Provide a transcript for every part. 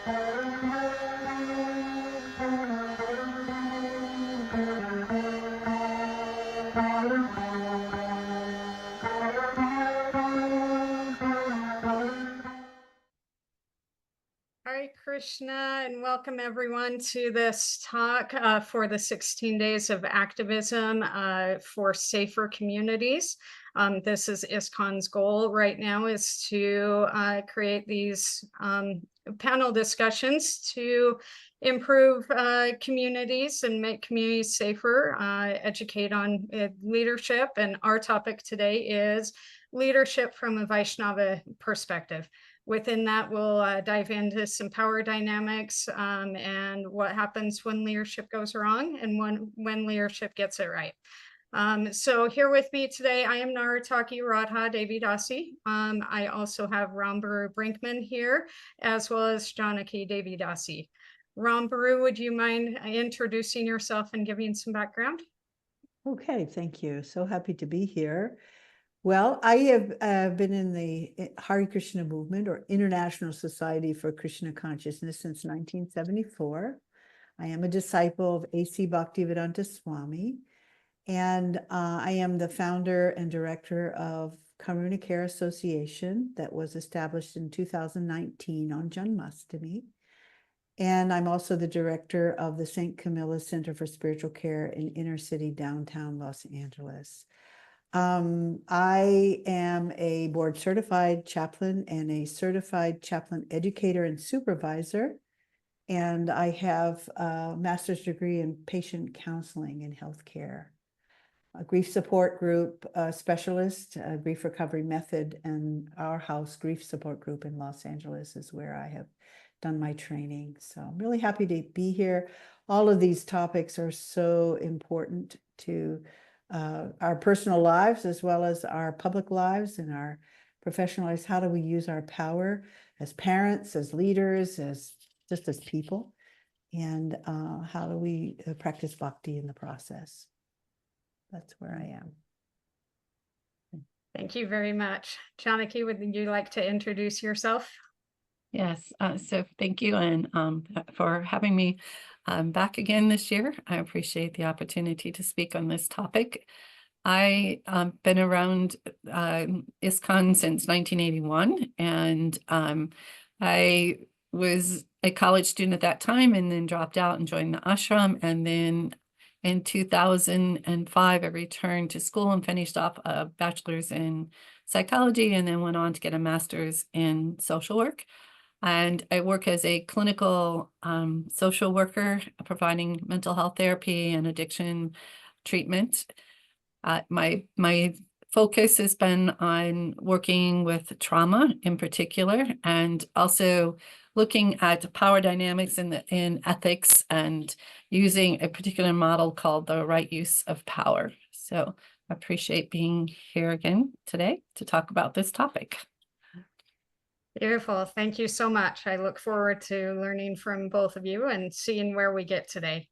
Hare Krishna, and welcome everyone to this talk for the 16 days of activism for safer communities. This is ISKCON's goal right now, is to create these panel discussions to improve communities and make communities safer, educate on leadership. And our topic today is leadership from a Vaishnava perspective. Within that, we'll dive into some power dynamics and what happens when leadership goes wrong and when leadership gets it right. So here with me today, I am Narataki Radha Devidasi. I also have Rambaru Brinkman here, as well as Janaki Devidasi. Rambaru, would you mind introducing yourself and giving some background? Okay, thank you. So happy to be here. Well, I have been in the Hare Krishna movement, or International Society for Krishna Consciousness, since 1974. I am a disciple of A.C. Bhaktivedanta Swami, and I am the founder and director of Karuna Care Association that was established in 2019 on Janmashtami. And I'm also the director of the St. Camilla Center for Spiritual Care in inner city downtown Los Angeles. I am a board certified chaplain and a certified chaplain educator and supervisor. And I have a master's degree in patient counseling and healthcare. A grief support group specialist, a grief recovery method, and our house grief support group in Los Angeles is where I have done my training. So I'm really happy to be here. All of these topics are so important to our personal lives, as well as our public lives and our professional lives. How do we use our power as parents, as leaders, as just as people? And how do we practice bhakti in the process? That's where I am. Thank you very much. Janaki, would you like to introduce yourself? Yes, so thank you, and for having me back again this year. I appreciate the opportunity to speak on this topic. I've been around ISKCON since 1981, and I was a college student at that time and then dropped out and joined the ashram. And then in 2005, I returned to school and finished off a bachelor's in psychology, and then went on to get a master's in social work. And I work as a clinical social worker, providing mental health therapy and addiction treatment. My focus has been on working with trauma in particular, and also looking at power dynamics in ethics, and using a particular model called the right use of power. So I appreciate being here again today to talk about this topic. Beautiful. Thank you so much. I look forward to learning from both of you and seeing where we get today.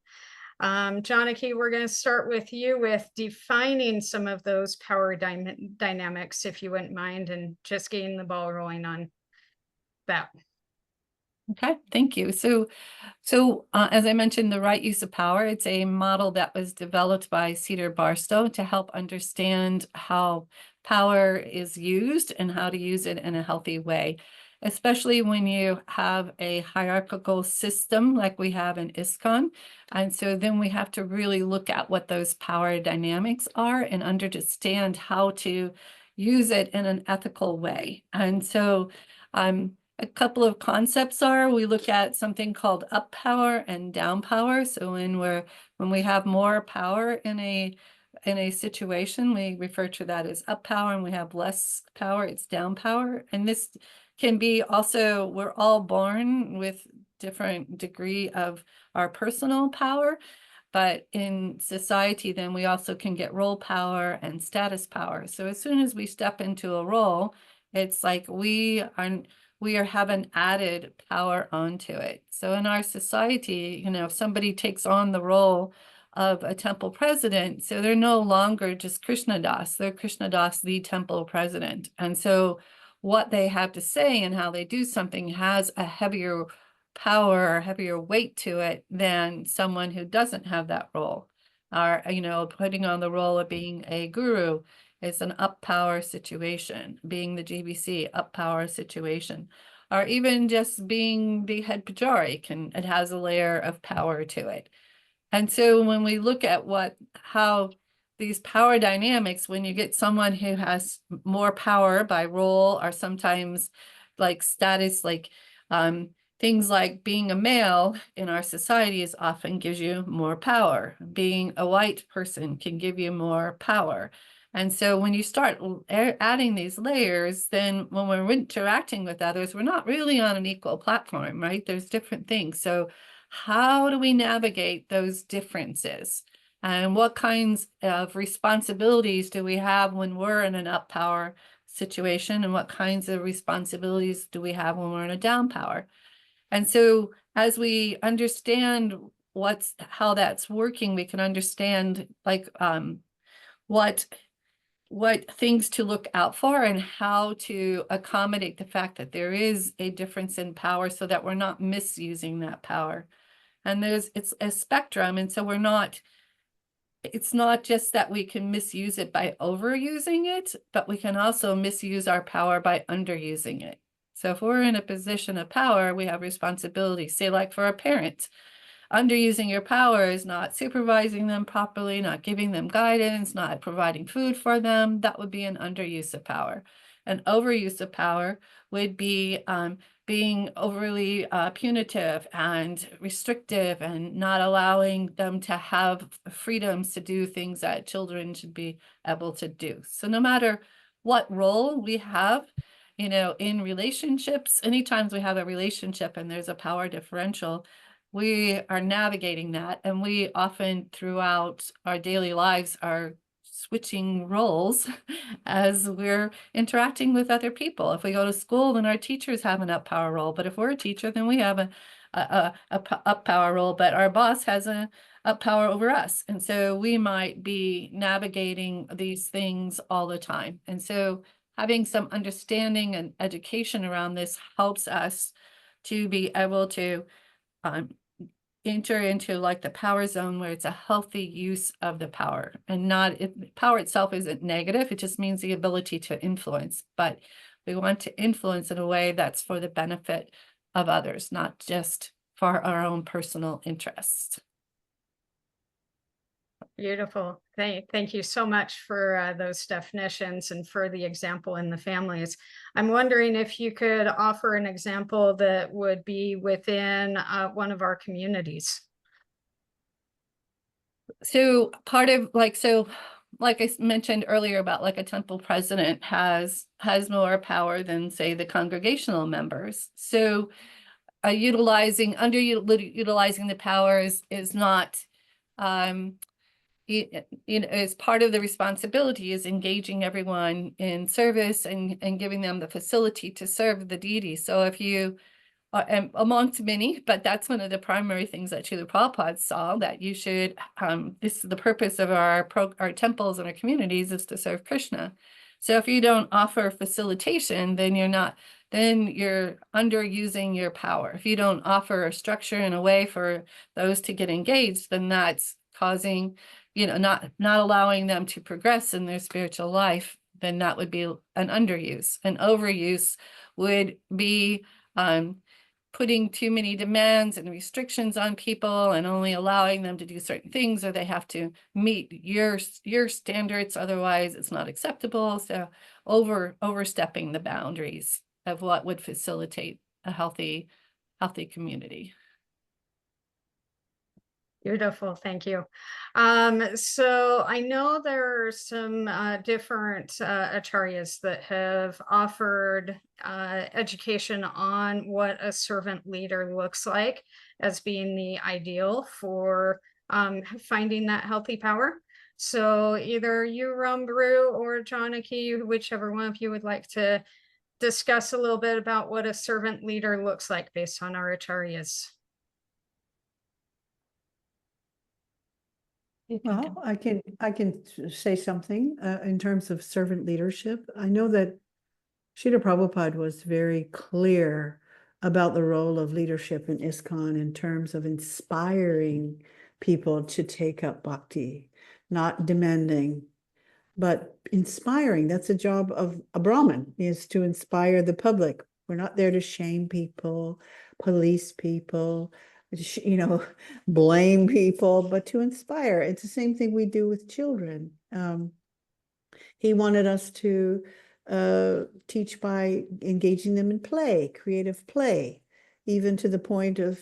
Janaki, we're going to start with you with defining some of those power dynamics, if you wouldn't mind, and just getting the ball rolling on that. Okay, thank you. So as I mentioned, the right use of power, it's a model that was developed by Cedar Barstow to help understand how power is used and how to use it in a healthy way, especially when you have a hierarchical system like we have in ISKCON. And so then we have to really look at what those power dynamics are and understand how to use it in an ethical way. And so a couple of concepts are, we look at something called up power and down power. So when we have more power in a situation, we refer to that as up power, and we have less power, it's down power. And this can be also, we're all born with different degree of our personal power, but in society, then we also can get role power and status power. So as soon as we step into a role, it's like we are having added power onto it. So in our society, if somebody takes on the role of a temple president, so they're no longer just Krishna Das, they're Krishna Das, the temple president. And so what they have to say and how they do something has a heavier power or heavier weight to it than someone who doesn't have that role. Or, putting on the role of being a guru is an up power situation, being the GBC up power situation, or even just being the head pajari it has a layer of power to it. And so when we look at how these power dynamics, when you get someone who has more power by role, or sometimes like status, like things like being a male in our society is often gives you more power. Being a white person can give you more power. And so when you start adding these layers, then when we're interacting with others, we're not really on an equal platform, right? There's different things. So how do we navigate those differences? And what kinds of responsibilities do we have when we're in an up power situation? And what kinds of responsibilities do we have when we're in a down power? And so as we understand how that's working, we can understand like what things to look out for and how to accommodate the fact that there is a difference in power so that we're not misusing that power. And it's a spectrum. And so it's not just that we can misuse it by overusing it, but we can also misuse our power by underusing it. So if we're in a position of power, we have responsibility. Say like for a parent, underusing your power is not supervising them properly, not giving them guidance, not providing food for them. That would be an underuse of power. An overuse of power would be being overly punitive and restrictive and not allowing them to have freedoms to do things that children should be able to do. So no matter what role we have, in relationships, anytime we have a relationship and there's a power differential, we are navigating that. And we often throughout our daily lives are switching roles as we're interacting with other people. If we go to school, then our teachers have an up power role. But if we're a teacher, then we have a up power role, but our boss has a up power over us. And so we might be navigating these things all the time. And so having some understanding and education around this helps us to be able to enter into like the power zone where it's a healthy use of the power, and power itself isn't negative. It just means the ability to influence, but we want to influence in a way that's for the benefit of others, not just for our own personal interests. Beautiful. Thank you so much for those definitions and for the example in the families. I'm wondering if you could offer an example that would be within one of our communities. So part of like I mentioned earlier about like a temple president has more power than say the congregational members. So underutilizing the powers is not as part of the responsibility is engaging everyone in service and giving them the facility to serve the deity. So if you amongst many, but that's one of the primary things that Srila Prabhupada saw, that you should, this is the purpose of our temples and our communities is to serve Krishna. So if you don't offer facilitation, then you're underusing your power. If you don't offer a structure and a way for those to get engaged, then that's causing, not allowing them to progress in their spiritual life, then that would be an underuse. An overuse would be putting too many demands and restrictions on people and only allowing them to do certain things, or they have to meet your standards, otherwise it's not acceptable. So overstepping the boundaries of what would facilitate a healthy community. Beautiful, thank you. So I know there are some different acharyas that have offered education on what a servant leader looks like as being the ideal for finding that healthy power. So either you, Rambru, or Janaki, whichever one of you would like to discuss a little bit about what a servant leader looks like based on our acharyas. Well, I can say something in terms of servant leadership. I know that Srila Prabhupada was very clear about the role of leadership in ISKCON in terms of inspiring people to take up bhakti, not demanding, but inspiring. That's a job of a Brahmin, is to inspire the public. We're not there to shame people, police people, blame people, but to inspire. It's the same thing we do with children. He wanted us to teach by engaging them in play, creative play, even to the point of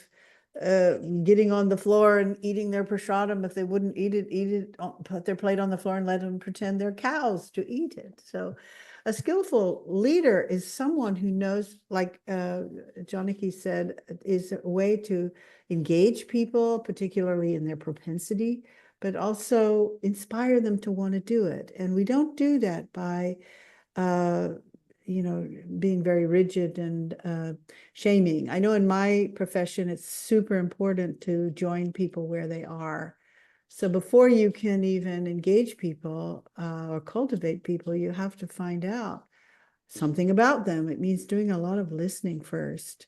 getting on the floor and eating their prasadam. If they wouldn't eat it, put their plate on the floor and let them pretend they're cows to eat it. So a skillful leader is someone who knows, like Janaki said, is a way to engage people, particularly in their propensity, but also inspire them to want to do it. And we don't do that by being very rigid and shaming. I know in my profession, it's super important to join people where they are. So before you can even engage people or cultivate people, you have to find out something about them. It means doing a lot of listening first,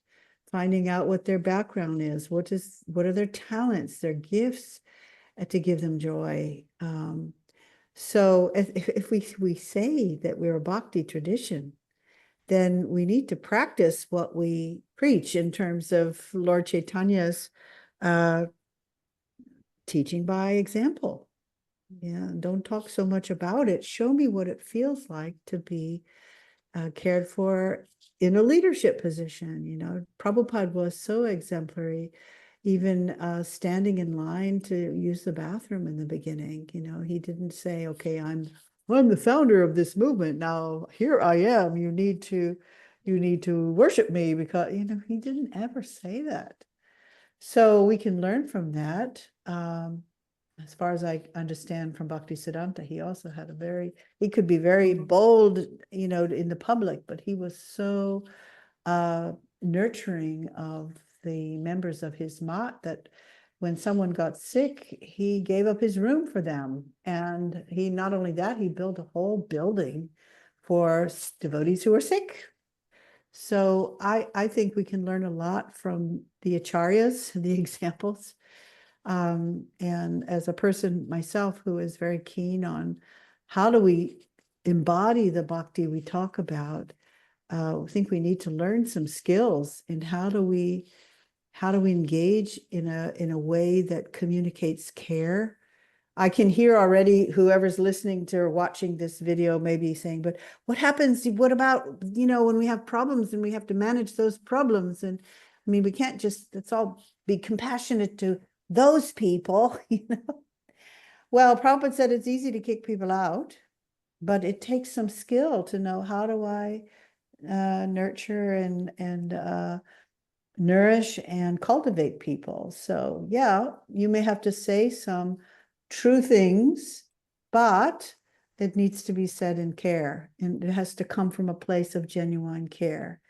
finding out what their background is, what are their talents, their gifts, to give them joy. So if we say that we're a bhakti tradition, then we need to practice what we preach in terms of Lord Chaitanya's teaching by example. Yeah, don't talk so much about it. Show me what it feels like to be cared for in a leadership position. Prabhupada was so exemplary, even standing in line to use the bathroom in the beginning. He didn't say, okay, I'm the founder of this movement. Now here I am. You need to worship me, because he didn't ever say that. So we can learn from that. As far as I understand from Bhaktisiddhanta, he also had he could be very bold, in the public, but he was so nurturing of the members of his mat that when someone got sick, he gave up his room for them. And he, not only that, he built a whole building for devotees who are sick. So I think we can learn a lot from the acharyas, the examples. And as a person myself who is very keen on how do we embody the bhakti we talk about, I think we need to learn some skills in how do we engage in a way that communicates care. I can hear already whoever's listening to or watching this video may be saying, but what happens? What about, when we have problems and we have to manage those problems? And I mean, we can't just, let's all be compassionate to those people, Well, Prabhupada said it's easy to kick people out, but it takes some skill to know how do I nurture and nourish and cultivate people. So yeah, you may have to say some true things, but it needs to be said in care, and it has to come from a place of genuine care.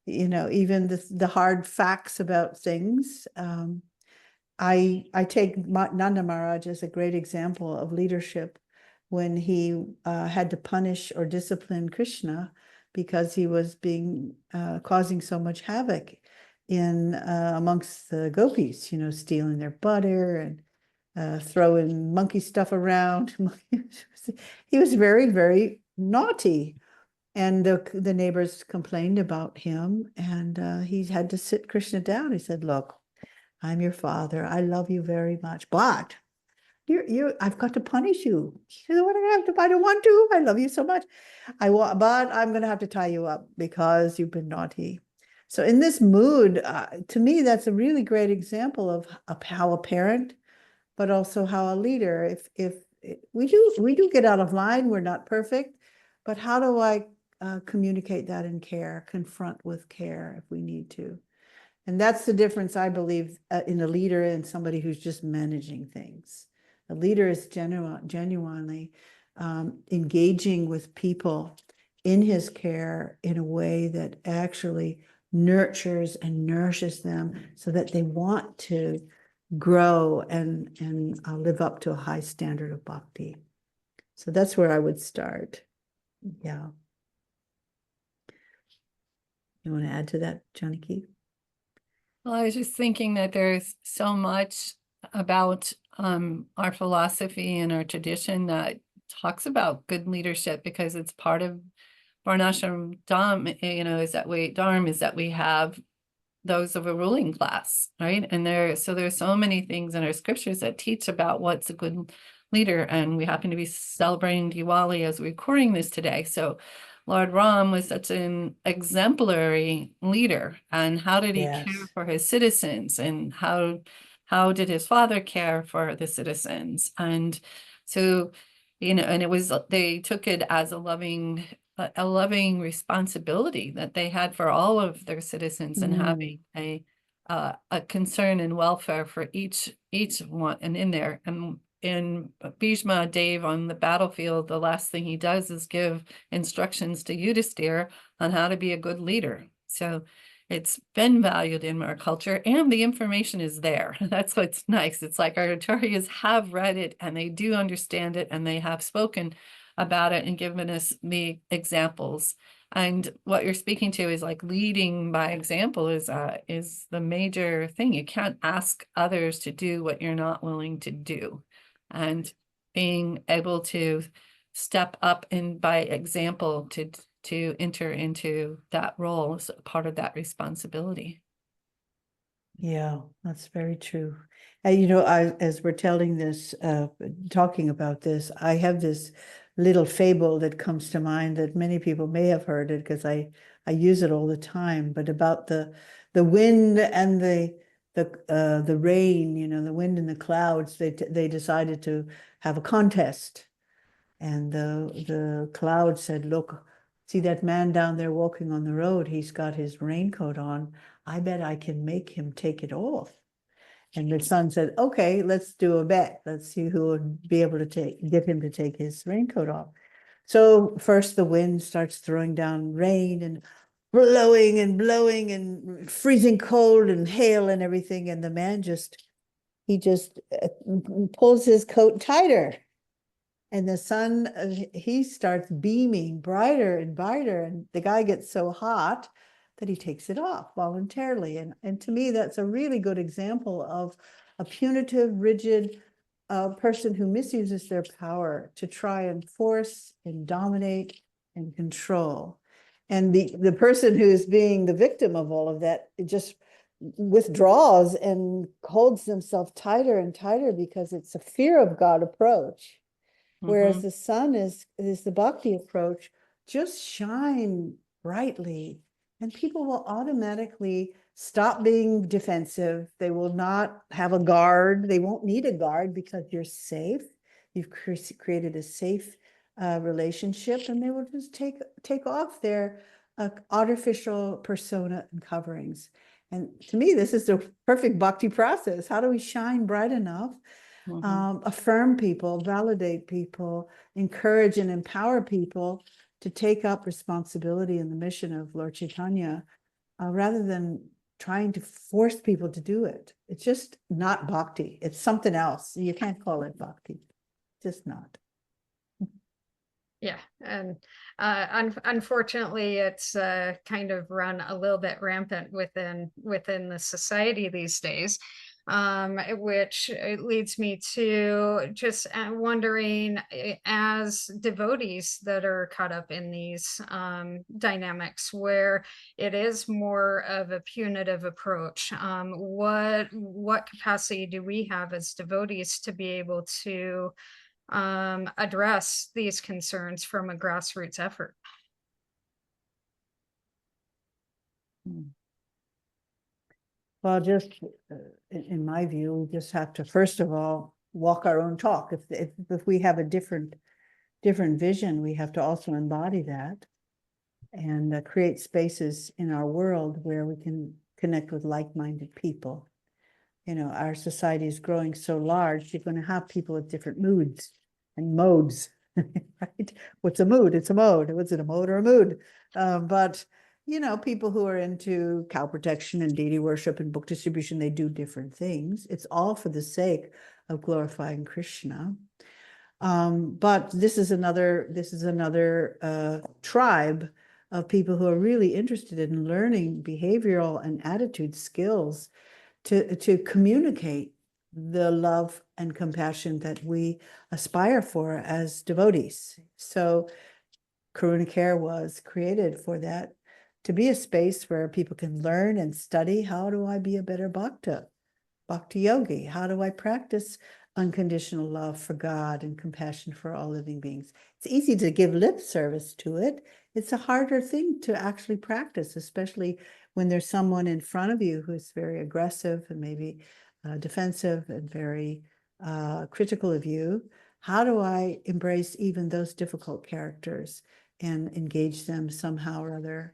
Even the hard facts about things. I take Nanda Maharaj as a great example of leadership when he had to punish or discipline Krishna because he was causing so much havoc in amongst the gopis, stealing their butter and throwing monkey stuff around. He was very, very naughty. And the neighbors complained about him, and he had to sit Krishna down. He said, look, I'm your father. I love you very much, but I've got to punish you. She said, what do I have to? I don't want to. I love you so much. But I'm going to have to tie you up because you've been naughty. So in this mood, to me, that's a really great example of how a parent, but also how a leader, if we do get out of line, we're not perfect, but how do I communicate that in care, confront with care if we need to? And that's the difference, I believe, in a leader and somebody who's just managing things. A leader is genuinely engaging with people in his care in a way that actually nurtures and nourishes them so that they want to grow and live up to a high standard of bhakti. So that's where I would start. Yeah. You want to add to that, Janaki? Well, I was just thinking that there's so much about our philosophy and our tradition that talks about good leadership, because it's part of Varnashram Dharma is that we have those of a ruling class, right? And there's so many things in our scriptures that teach about what's a good leader. And we happen to be celebrating Diwali as we're recording this today. So Lord Ram was such an exemplary leader. And how did he care Yes. for his citizens? And how did his father care for the citizens? And so, and it was, they took it as a loving responsibility that they had for all of their citizens, and having a concern and welfare for each one. And in Bhishma, Dave on the battlefield, the last thing he does is give instructions to Yudhisthira on how to be a good leader. So it's been valued in our culture, and the information is there. That's what's nice. It's like our acharyas have read it, and they do understand it, and they have spoken about it and given us the examples. And what you're speaking to is like leading by example is the major thing. You can't ask others to do what you're not willing to do. And being able to step up and by example to enter into that role is part of that responsibility. Yeah, that's very true. And as we're telling this, talking about this, I have this little fable that comes to mind that many people may have heard it, because I use it all the time, but about the wind and the rain, the wind and the clouds. They decided to have a contest, and the cloud said, "Look, see that man down there walking on the road? He's got his raincoat on. I bet I can make him take it off." And the sun said, "Okay, let's do a bet. Let's see who would be able to get him to take his raincoat off." So first the wind starts throwing down rain and blowing and freezing cold and hail and everything. And the man he just pulls his coat tighter. And the sun, he starts beaming brighter and brighter. And the guy gets so hot that he takes it off voluntarily. And to me, that's a really good example of a punitive, rigid person who misuses their power to try and force and dominate and control. And the person who's being the victim of all of that, it just withdraws and holds themselves tighter and tighter, because it's a fear of God approach. Whereas the sun is the bhakti approach. Just shine brightly, and people will automatically stop being defensive. They will not have a guard. They won't need a guard, because you're safe. You've created a safe relationship, and they will just take off their artificial persona and coverings. And to me, this is the perfect bhakti process. How do we shine bright enough? Affirm people, validate people, encourage and empower people to take up responsibility in the mission of Lord Chaitanya, rather than trying to force people to do it. It's just not bhakti. It's something else. You can't call it bhakti. Just not. Yeah, and unfortunately, it's kind of run a little bit rampant within the society these days, which leads me to just wondering, as devotees that are caught up in these dynamics where it is more of a punitive approach, what capacity do we have as devotees to be able to address these concerns from a grassroots effort? Well, just in my view, we just have to, first of all, walk our own talk. If we have a different vision, we have to also embody that, and create spaces in our world where we can connect with like-minded people. Our society is growing so large, you're going to have people with different moods and modes, right? What's a mood? It's a mode. Was it a mode or a mood? But people who are into cow protection and deity worship and book distribution, they do different things. It's all for the sake of glorifying Krishna. But this is another tribe of people who are really interested in learning behavioral and attitude skills to communicate the love and compassion that we aspire for as devotees. So Karuna Care was created for that, to be a space where people can learn and study, how do I be a better bhakti yogi? How do I practice unconditional love for God and compassion for all living beings? It's easy to give lip service to it. It's a harder thing to actually practice, especially when there's someone in front of you who's very aggressive and maybe defensive and very critical of you. How do I embrace even those difficult characters and engage them somehow or other,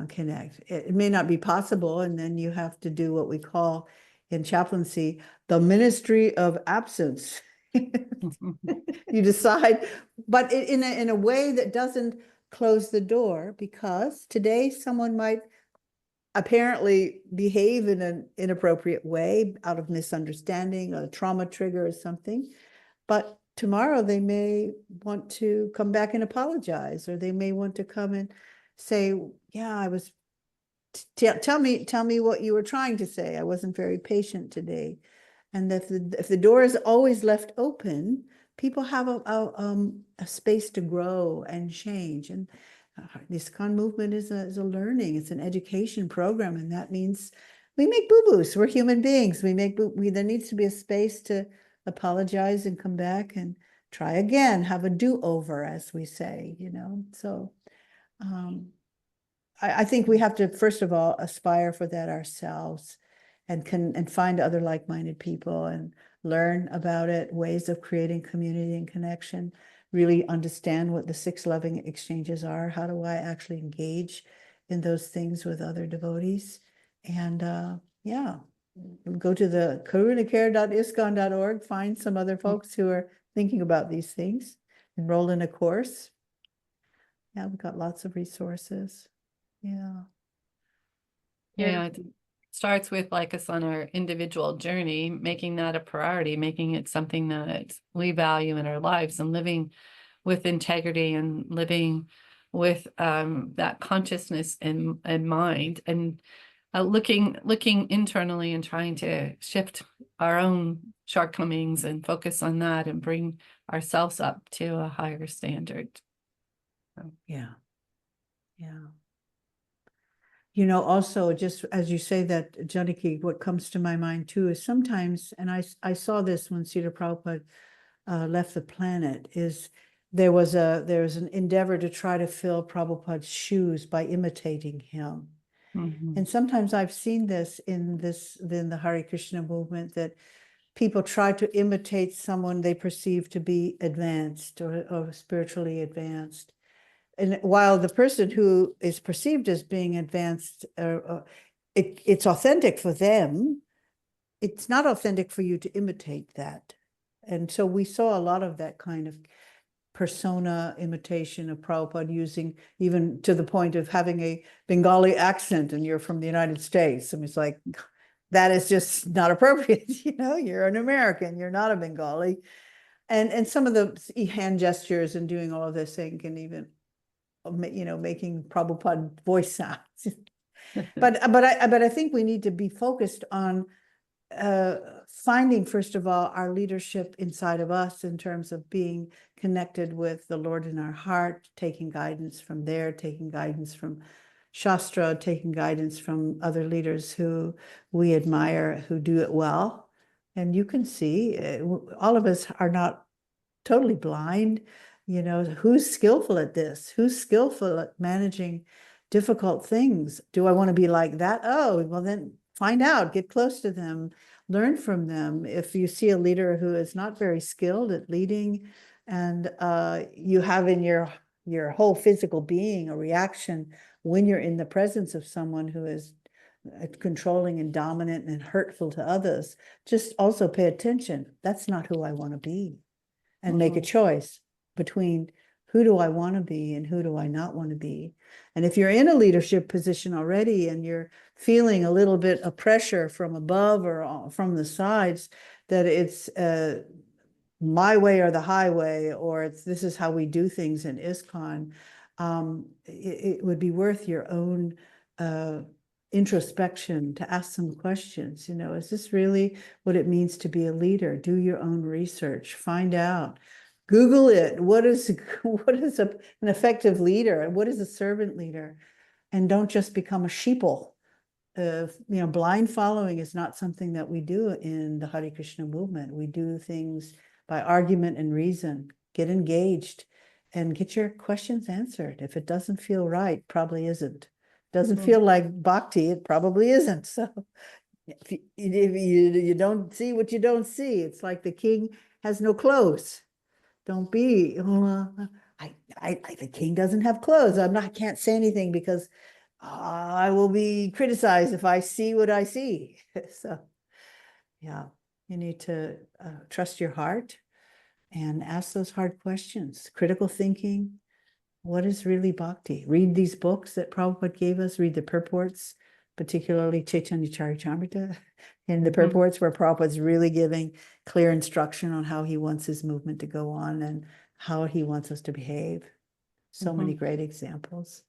connect? It may not be possible, and then you have to do what we call in chaplaincy the ministry of absence. You decide, but in a way that doesn't close the door, because today someone might apparently behave in an inappropriate way out of misunderstanding, a trauma trigger or something, but tomorrow they may want to come back and apologize, or they may want to come and say, yeah, I was, tell me what you were trying to say. I wasn't very patient today. And if the door is always left open, people have a space to grow and change. And the ISKCON movement is a learning, it's an education program, and that means we make boo-boos. We're human beings. There needs to be a space to apologize and come back and try again, have a do-over, as we say, So I think we have to, first of all, aspire for that ourselves, and find other like-minded people and learn about it, ways of creating community and connection, really understand what the 6 loving exchanges are. How do I actually engage in those things with other devotees? And yeah, go to the karunacare.iskcon.org, find some other folks who are thinking about these things, enroll in a course. Yeah, we've got lots of resources. Yeah. Yeah, it starts with like us on our individual journey, making that a priority, making it something that we value in our lives, and living with integrity and living with that consciousness in mind, and looking internally and trying to shift our own shortcomings and focus on that and bring ourselves up to a higher standard. Yeah. Also, just as you say that, Janaki, what comes to my mind too is sometimes, and I saw this when Srila Prabhupada left the planet, is there was an endeavor to try to fill Prabhupada's shoes by imitating him. And sometimes I've seen this in the Hare Krishna movement, that people try to imitate someone they perceive to be advanced or spiritually advanced. And while the person who is perceived as being advanced, it's authentic for them, it's not authentic for you to imitate that. And so we saw a lot of that kind of persona imitation of Prabhupada, using even to the point of having a Bengali accent, and you're from the United States. And it's like, that is just not appropriate. You're an American, you're not a Bengali. And some of the hand gestures and doing all of this thing can even, making Prabhupada voice sounds. But I think we need to be focused on finding, first of all, our leadership inside of us, in terms of being connected with the Lord in our heart, taking guidance from there, taking guidance from Shastra, taking guidance from other leaders who we admire, who do it well. And you can see all of us are not totally blind. Who's skillful at this? Who's skillful at managing difficult things? Do I want to be like that? Oh, well, then find out, get close to them, learn from them. If you see a leader who is not very skilled at leading, and you have in your whole physical being a reaction when you're in the presence of someone who is controlling and dominant and hurtful to others, just also pay attention. That's not who I want to be. And make a choice between who do I want to be and who do I not want to be. And if you're in a leadership position already and you're feeling a little bit of pressure from above or from the sides, that it's my way or the highway, or this is how we do things in ISKCON, it would be worth your own introspection to ask some questions. You know, is this really what it means to be a leader? Do your own research, find out. Google it. What is an effective leader, and what is a servant leader? And don't just become a sheeple. Blind following is not something that we do in the Hare Krishna movement. We do things by argument and reason. Get engaged and get your questions answered. If it doesn't feel right, probably isn't. Doesn't feel like bhakti, it probably isn't. So if you don't see what you don't see, it's like the king has no clothes. Don't be, the king doesn't have clothes. I can't say anything because I will be criticized if I see what I see. So, yeah, you need to trust your heart and ask those hard questions. Critical thinking. What is really bhakti? Read these books that Prabhupada gave us. Read the purports, particularly Chaitanya Charitamrita, and the purports where Prabhupada's really giving clear instruction on how he wants his movement to go on and how he wants us to behave. So many great examples.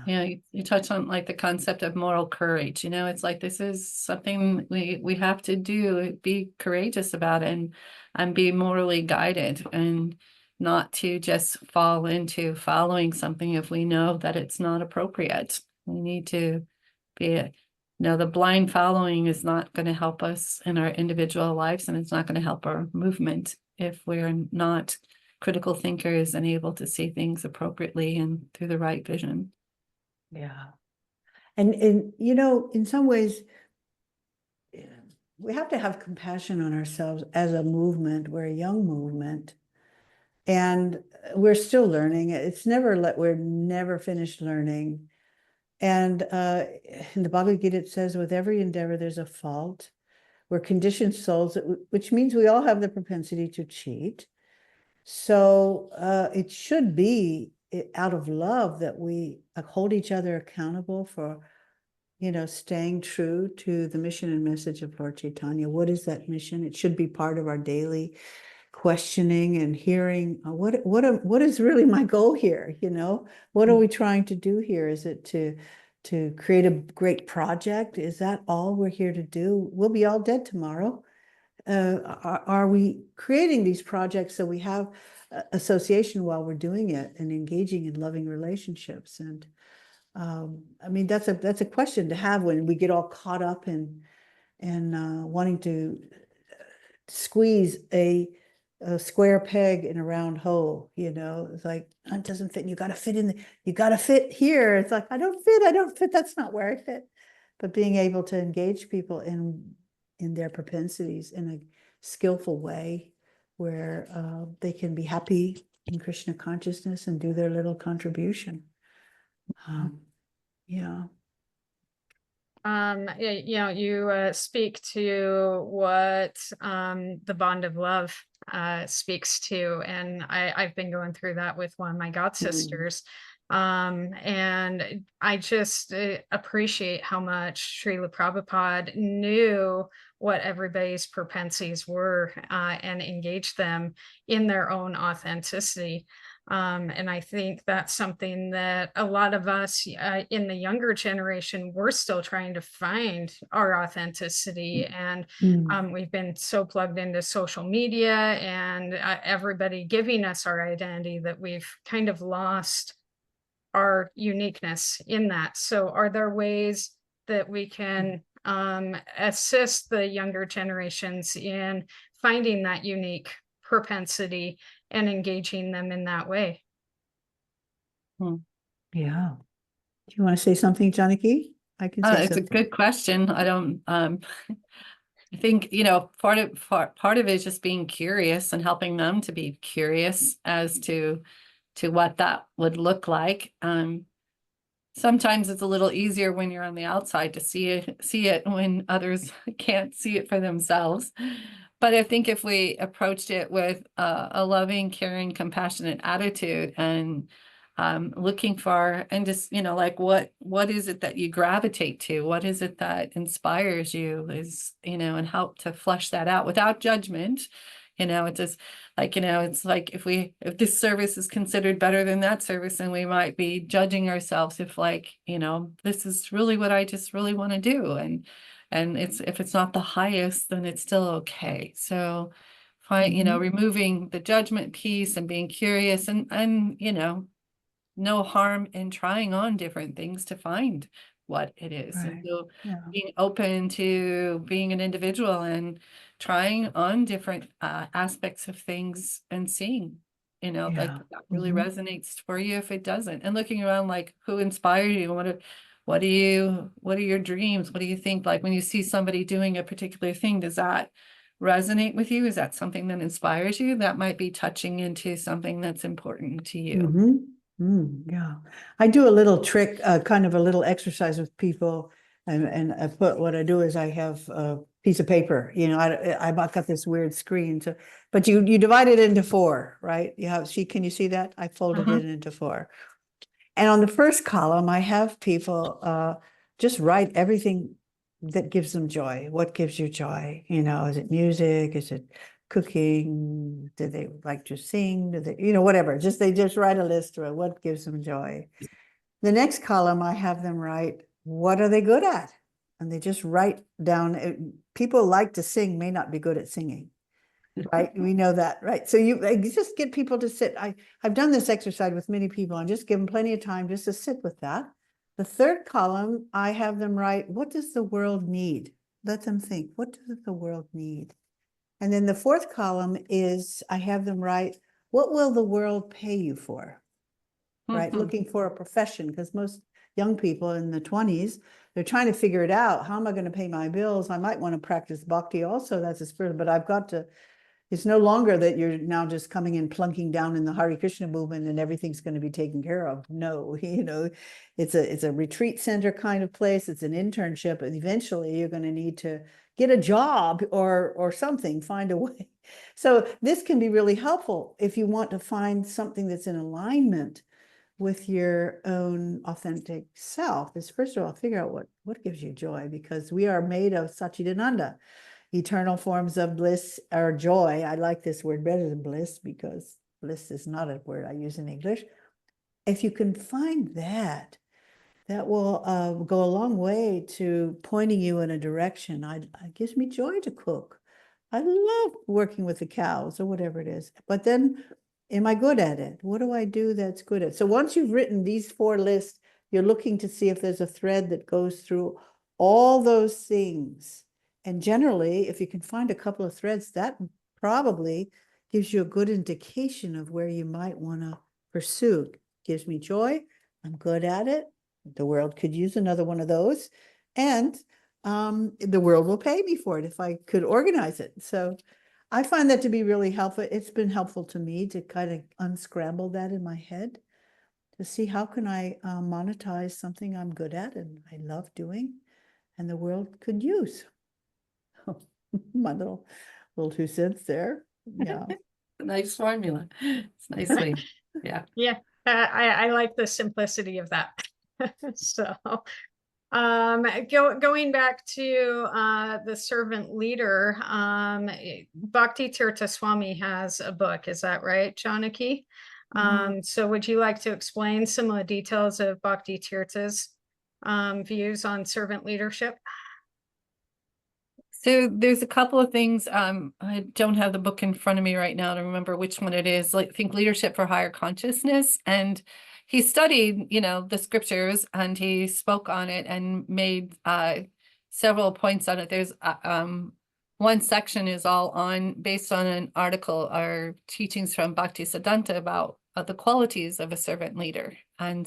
Yeah, you touch on like the concept of moral courage. It's like this is something we have to do, be courageous about it and be morally guided, and not to just fall into following something if we know that it's not appropriate. We need to be, the blind following is not going to help us in our individual lives, and it's not going to help our movement if we're not critical thinkers and able to see things appropriately and through the right vision. Yeah. And in some ways, we have to have compassion on ourselves as a movement. We're a young movement, and we're still learning. We're never finished learning. And in the Bhagavad Gita, it says, with every endeavor, there's a fault. We're conditioned souls, which means we all have the propensity to cheat. So it should be out of love that we hold each other accountable for, staying true to the mission and message of Lord Chaitanya. What is that mission? It should be part of our daily questioning and hearing. What is really my goal here? What are we trying to do here? Is it to create a great project? Is that all we're here to do? We'll be all dead tomorrow. Are we creating these projects so we have association while we're doing it and engaging in loving relationships? And that's a question to have when we get all caught up in wanting to squeeze a square peg in a round hole. It's like, it doesn't fit, and you got to fit here. It's like, I don't fit, that's not where I fit. But being able to engage people in their propensities in a skillful way where they can be happy in Krishna consciousness and do their little contribution. You speak to what the bond of love speaks to, and I've been going through that with one of my god sisters. And I just appreciate how much Srila Prabhupada knew what everybody's propensities were and engaged them in their own authenticity. And I think that's something that a lot of us in the younger generation, we're still trying to find our authenticity. And we've been so plugged into social media and everybody giving us our identity that we've kind of lost our uniqueness in that. So are there ways that we can assist the younger generations in finding that unique propensity and engaging them in that way? Yeah. Do you want to say something, Janaki? I can say it's something. a good question. I don't I think part of it is just being curious and helping them to be curious as to what that would look like. Sometimes it's a little easier when you're on the outside to see it when others can't see it for themselves. But I think if we approached it with a loving, caring, compassionate attitude and looking for, and just, like what is it that you gravitate to? What is it that inspires you, and help to flesh that out without judgment, It's just like, it's like if this service is considered better than that service, then we might be judging ourselves if this is really what I just really want to do. And if it's not the highest, then it's still okay. So removing the judgment piece and being curious and no harm in trying on different things to find what it is. And Right. so Yeah. being open to being an individual and trying on different aspects of things and seeing, like Yeah. that really resonates for you if it doesn't. And looking around, like, who inspired you? What are your dreams? What do you think? Like when you see somebody doing a particular thing, does that resonate with you? Is that something that inspires you? That might be touching into something that's important to you. Yeah, I do a little trick, kind of a little exercise with people, and what I do is I have a piece of paper. I've got this weird screen, but you divide it into four, right? Can you see that? I folded it into four, and on the first column, I have people just write everything that gives them joy. What gives you joy? Is it music? Is it cooking? Do they like to sing? Do they, whatever. They just write a list of what gives them joy. The next column, I have them write, what are they good at? And they just write down, people like to sing, may not be good at singing, right? We know that, right? So you just get people to sit. I've done this exercise with many people and just give them plenty of time just to sit with that. The third column, I have them write, what does the world need? Let them think, what does the world need? And then the fourth column is I have them write, what will the world pay you for? Right? Looking for a profession, because most young people in the 20s, they're trying to figure it out. How am I going to pay my bills? I might want to practice bhakti also. That's a spirit, but I've got to, it's no longer that you're now just coming and plunking down in the Hare Krishna movement and everything's going to be taken care of. No, it's a retreat center kind of place. It's an internship, and eventually you're going to need to get a job or something, find a way. So this can be really helpful if you want to find something that's in alignment with your own authentic self. Is first of all, figure out what gives you joy, because we are made of Satchidananda, eternal forms of bliss or joy. I like this word better than bliss, because bliss is not a word I use in English. If you can find that will go a long way to pointing you in a direction. It gives me joy to cook. I love working with the cows or whatever it is. But then, am I good at it? What do I do that's good at? So once you've written these four lists, you're looking to see if there's a thread that goes through all those things. And generally, if you can find a couple of threads, that probably gives you a good indication of where you might want to pursue. Gives me joy. I'm good at it. The world could use another one of those. And the world will pay me for it if I could organize it. So I find that to be really helpful. It's been helpful to me to kind of unscramble that in my head, to see how can I monetize something I'm good at and I love doing and the world could use. My little 2 cents there. Yeah. Nice formula. It's nicely. Yeah. Yeah, I like the simplicity of that. So going back to the servant leader, Bhakti Tirtha Swami has a book, is that right, Janaki? So would you like to explain some of the details of Bhakti Tirtha's views on servant leadership? So there's a couple of things. I don't have the book in front of me right now to remember which one it is. Like, think Leadership for Higher Consciousness. And he studied, the scriptures, and he spoke on it and made several points on it. There's one section is all based on an article or teachings from Bhaktisiddhanta about the qualities of a servant leader. And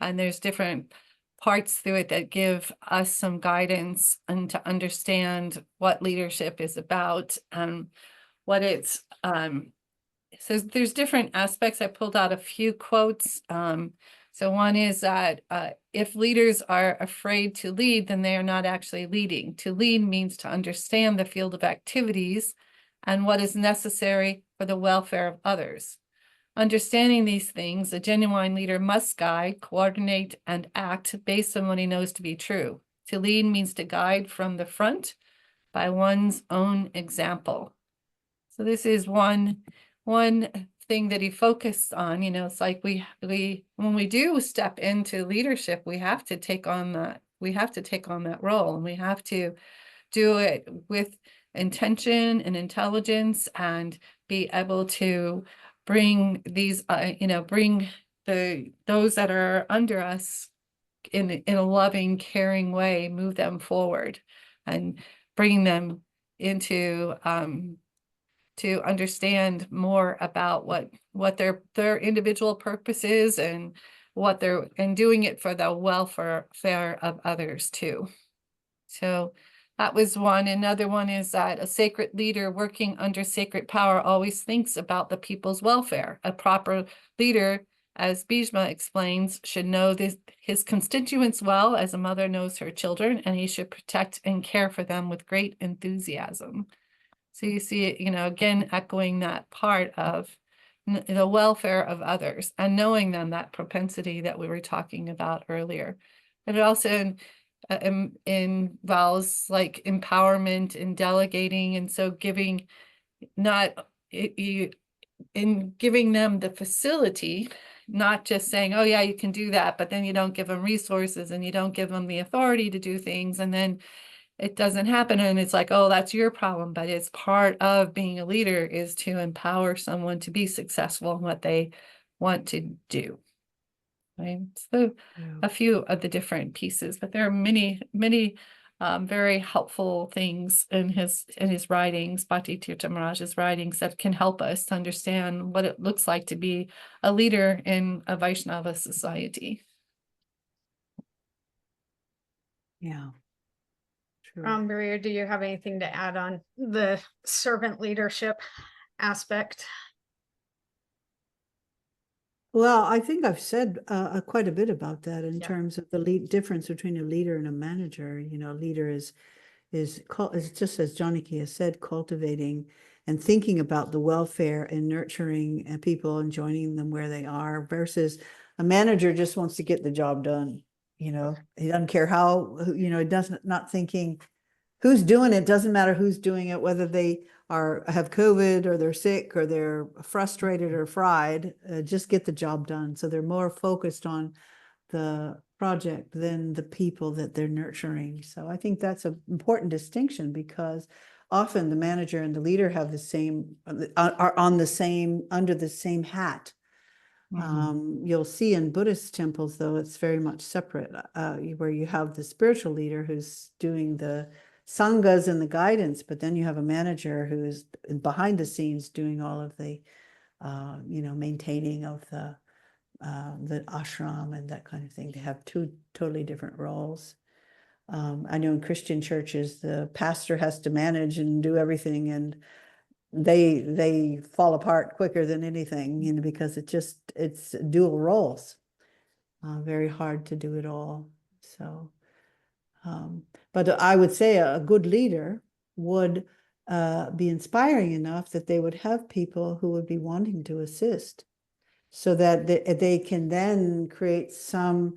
there's different parts through it that give us some guidance and to understand what leadership is about and what it's so there's different aspects. I pulled out a few quotes. So one is that if leaders are afraid to lead, then they are not actually leading. To lead means to understand the field of activities and what is necessary for the welfare of others. Understanding these things, a genuine leader must guide, coordinate, and act based on what he knows to be true. To lead means to guide from the front by one's own example. So this is one thing that he focused on. You know, it's like we when we do step into leadership, we have to take on that. We have to take on that role, and we have to do it with intention and intelligence, and be able to bring these, bring those that are under us in a loving, caring way, move them forward, and bring them into to understand more about what their individual purpose is, and doing it for the welfare of others too. So that was one. Another one is that a sacred leader working under sacred power always thinks about the people's welfare. A proper leader, as Bhishma explains, should know his constituents well as a mother knows her children, and he should protect and care for them with great enthusiasm. So you see it, again, echoing that part of the welfare of others, and knowing them, that propensity that we were talking about earlier. But it also involves like empowerment and delegating, and so giving giving them the facility, not just saying, oh yeah, you can do that, but then you don't give them resources and you don't give them the authority to do things, and then it doesn't happen, and it's like, oh, that's your problem. But it's part of being a leader, is to empower someone to be successful in what they want to do. Right? So a few of the different pieces, but there are many very helpful things in his writings, Bhakti Tirtha Maharaj's writings, that can help us to understand what it looks like to be a leader in a Vaishnava society. Yeah. True. Maria, do you have anything to add on the servant leadership aspect? Well, I think I've said quite a bit about that in Yeah. terms of the difference between a leader and a manager. You know, a leader is just as Janaki has said, cultivating and thinking about the welfare and nurturing people and joining them where they are, versus a manager just wants to get the job done. You know, he doesn't care how, he doesn't, not thinking who's doing it. Doesn't matter who's doing it, whether they have COVID or they're sick or they're frustrated or fried, just get the job done. So they're more focused on the project than the people that they're nurturing. So I think that's an important distinction, because often the manager and the leader have the same, are on the same, under the same hat. You'll see in Buddhist temples, though, it's very much separate, where you have the spiritual leader who's doing the sanghas and the guidance, but then you have a manager who is behind the scenes doing all of the, maintaining of the ashram and that kind of thing. They have two totally different roles. I know in Christian churches, the pastor has to manage and do everything, and they fall apart quicker than anything, because it's dual roles. Very hard to do it all. So, but I would say a good leader would be inspiring enough that they would have people who would be wanting to assist, so that they can then create some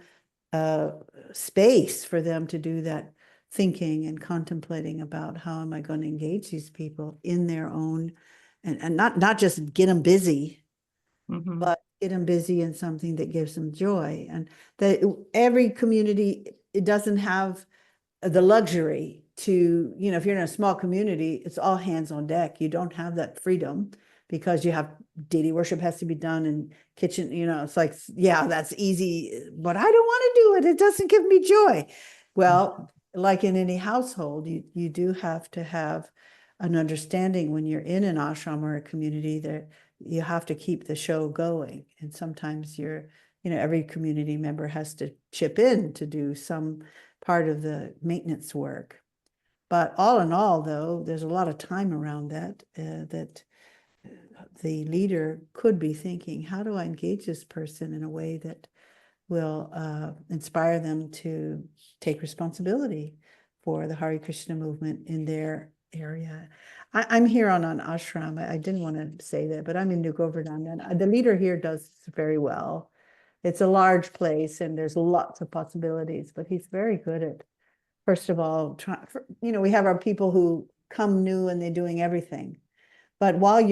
space for them to do that thinking and contemplating about how am I going to engage these people in their own, and not just get them busy, but get them busy in something that gives them joy. And that every community, it doesn't have the luxury to, if you're in a small community, it's all hands on deck. You don't have that freedom, because you have daily worship has to be done in kitchen, it's like, yeah, that's easy, but I don't want to do it. It doesn't give me joy. Well, like in any household, you do have to have an understanding when you're in an ashram or a community that you have to keep the show going. And sometimes every community member has to chip in to do some part of the maintenance work. But all in all, though, there's a lot of time around that, that the leader could be thinking, how do I engage this person in a way that will inspire them to take responsibility for the Hare Krishna movement in their area. I'm here on an ashram. I didn't want to say that, but I'm in New Govardhan, and the leader here does very well. It's a large place and there's lots of possibilities, but he's very good at, first of all, we have our people who come new and they're doing everything. But while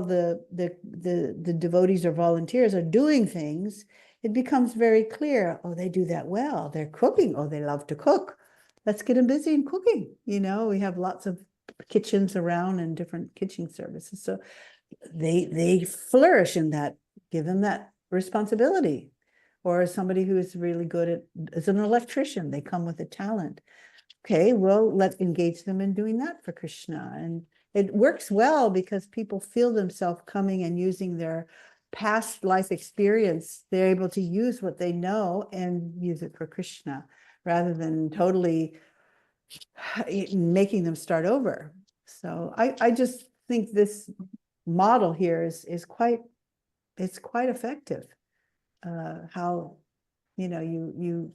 the devotees or volunteers are doing things, it becomes very clear, oh, they do that well. They're cooking. Oh, they love to cook. Let's get them busy in cooking. We have lots of kitchens around and different kitchen services. So they flourish in that, give them that responsibility. Or somebody who is really good as an electrician, they come with a talent. Okay, well, let's engage them in doing that for Krishna. And it works well because people feel themselves coming and using their past life experience. They're able to use what they know and use it for Krishna rather than totally making them start over. So I just think this model here is quite effective. How, you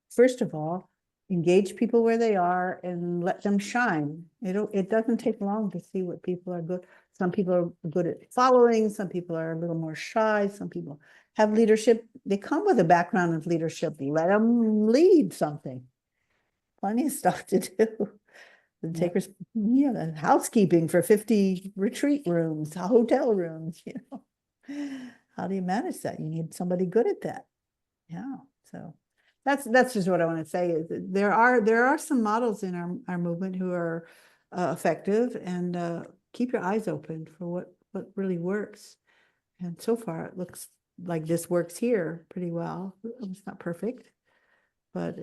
first of all, engage people where they are and let them shine. It doesn't take long to see what people are good. Some people are good at following, some people are a little more shy, some people have leadership. They come with a background of leadership. Let them lead something. Plenty of stuff to do. Take housekeeping for 50 retreat rooms, hotel rooms, How do you manage that? You need somebody good at that. Yeah. So that's just what I want to say is that there are some models in our movement who are effective, and keep your eyes open for what really works. And so far it looks like this works here pretty well. It's not perfect, but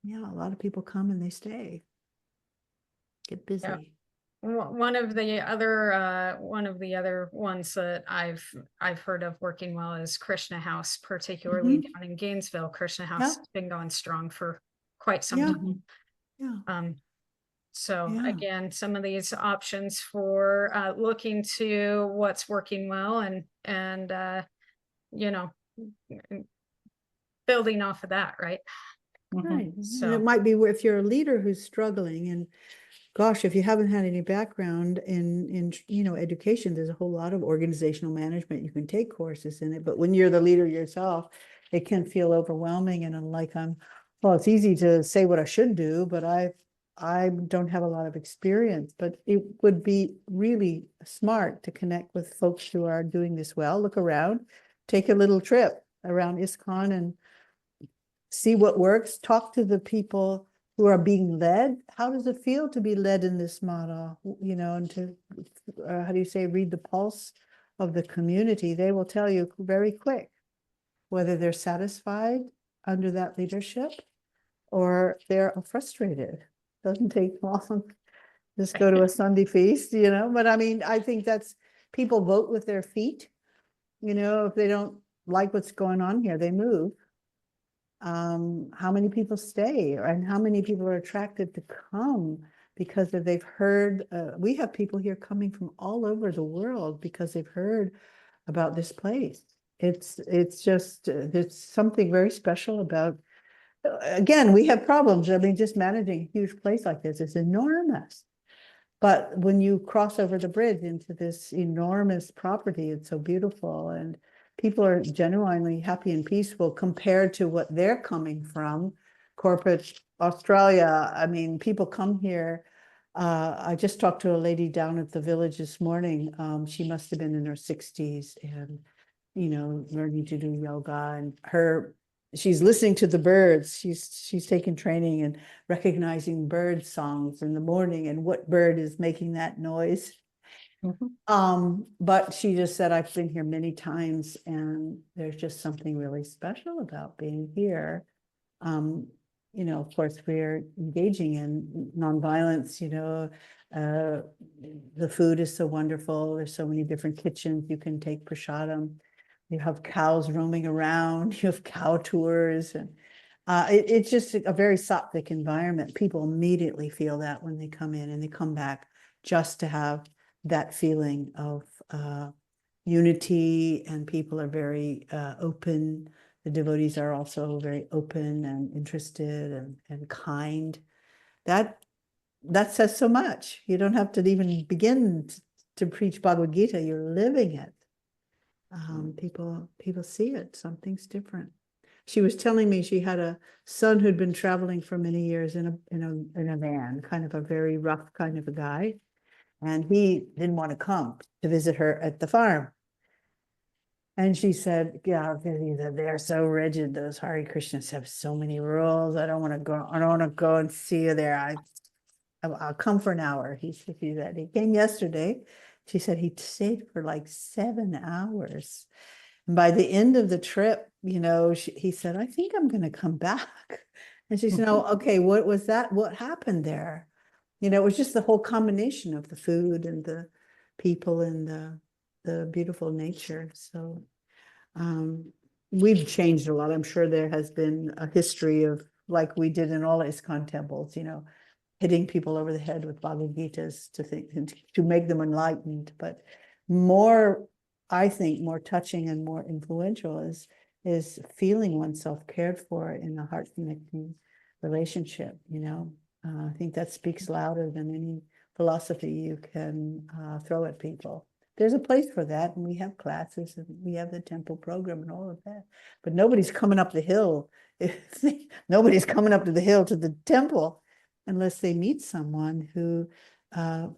yeah, a lot of people come and they stay. Get busy. Yeah. One of the other ones that I've heard of working well is Krishna House, particularly down in Gainesville. Krishna House has been going strong for quite some time. Yeah. So again, some of these options for looking to what's working well and building off of that, right? Right. So And it might be if you're a leader who's struggling, and gosh, if you haven't had any background in education, there's a whole lot of organizational management. You can take courses in it, but when you're the leader yourself, it can feel overwhelming and like well, it's easy to say what I should do, but I don't have a lot of experience. But it would be really smart to connect with folks who are doing this well. Look around, take a little trip around ISKCON and see what works. Talk to the people who are being led. How does it feel to be led in this model? And to, how do you say, read the pulse of the community. They will tell you very quick whether they're satisfied under that leadership or they're frustrated. Doesn't take long. Just go to a Sunday feast, but I mean, I think that's, people vote with their feet. If they don't like what's going on here, they move. How many people stay, and how many people are attracted to come because they've heard, we have people here coming from all over the world because they've heard about this place. It's just, there's something very special about, again, we have problems. I mean, just managing a huge place like this is enormous. But when you cross over the bridge into this enormous property, it's so beautiful, and people are genuinely happy and peaceful compared to what they're coming from. Corporate Australia, I mean, people come here. I just talked to a lady down at the village this morning. She must have been in her 60s and, learning to do yoga, and she's listening to the birds. She's taken training in recognizing bird songs in the morning and what bird is making that noise. But she just said, I've been here many times and there's just something really special about being here. Of course, we're engaging in nonviolence, the food is so wonderful. There's so many different kitchens. You can take prasadam. You have cows roaming around, you have cow tours, and it's just a very sattvic environment. People immediately feel that when they come in, and they come back just to have that feeling of unity, and people are very open. The devotees are also very open and interested and kind. That says so much. You don't have to even begin to preach Bhagavad Gita, you're living it. People see it, something's different. She was telling me she had a son who'd been traveling for many years in a van, kind of a very rough kind of a guy. and he didn't want to come to visit her at the farm. And she said, yeah, they're so rigid. Those Hare Krishnas have so many rules. I don't want to go. I don't want to go and see you there. I'll come for an hour. He said he came yesterday. She said he stayed for like 7 hours. And by the end of the trip, he said, I think I'm going to come back. And she said, no, okay, what was that? What happened there? It was just the whole combination of the food and the people and the beautiful nature. So we've changed a lot. I'm sure there has been a history of, like we did in all ISKCON temples, hitting people over the head with Bhagavad Gitas to make them enlightened. But I think more touching and more influential is feeling oneself cared for in a heart connecting relationship. I think that speaks louder than any philosophy you can throw at people. There's a place for that, and we have classes, and we have the temple program and all of that. But nobody's coming up the hill. Nobody's coming up to the hill to the temple unless they meet someone who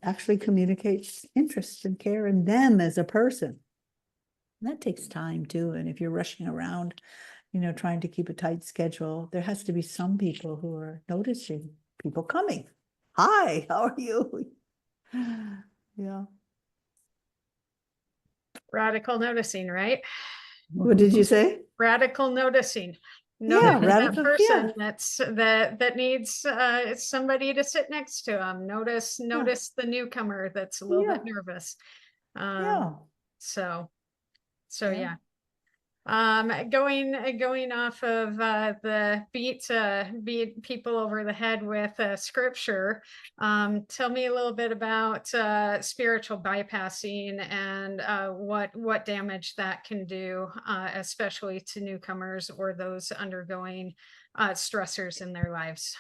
actually communicates interest and care in them as a person. And that takes time too. And if you're rushing around, trying to keep a tight schedule, there has to be some people who are noticing people coming. Hi, how are you? Yeah. Radical noticing, right? What did you say? Radical noticing. Yeah, Notice radical, that person yeah. that needs somebody to sit next to them. Notice the newcomer that's a little bit nervous. Yeah. So Yeah. Going off of the beat people over the head with scripture. Tell me a little bit about spiritual bypassing and what damage that can do, especially to newcomers or those undergoing stressors in their lives.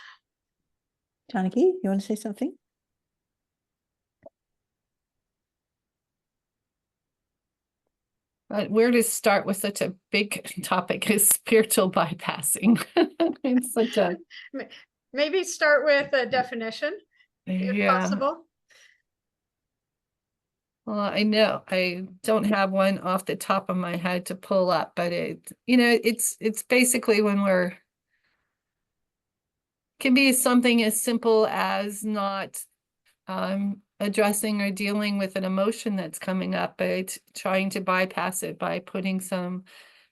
Janaki, you want to say something? Where to start with such a big topic is spiritual bypassing. It's such a maybe start with a definition, if possible. Well, I know I don't have one off the top of my head to pull up, but it's basically when can be something as simple as not addressing or dealing with an emotion that's coming up, but trying to bypass it by putting some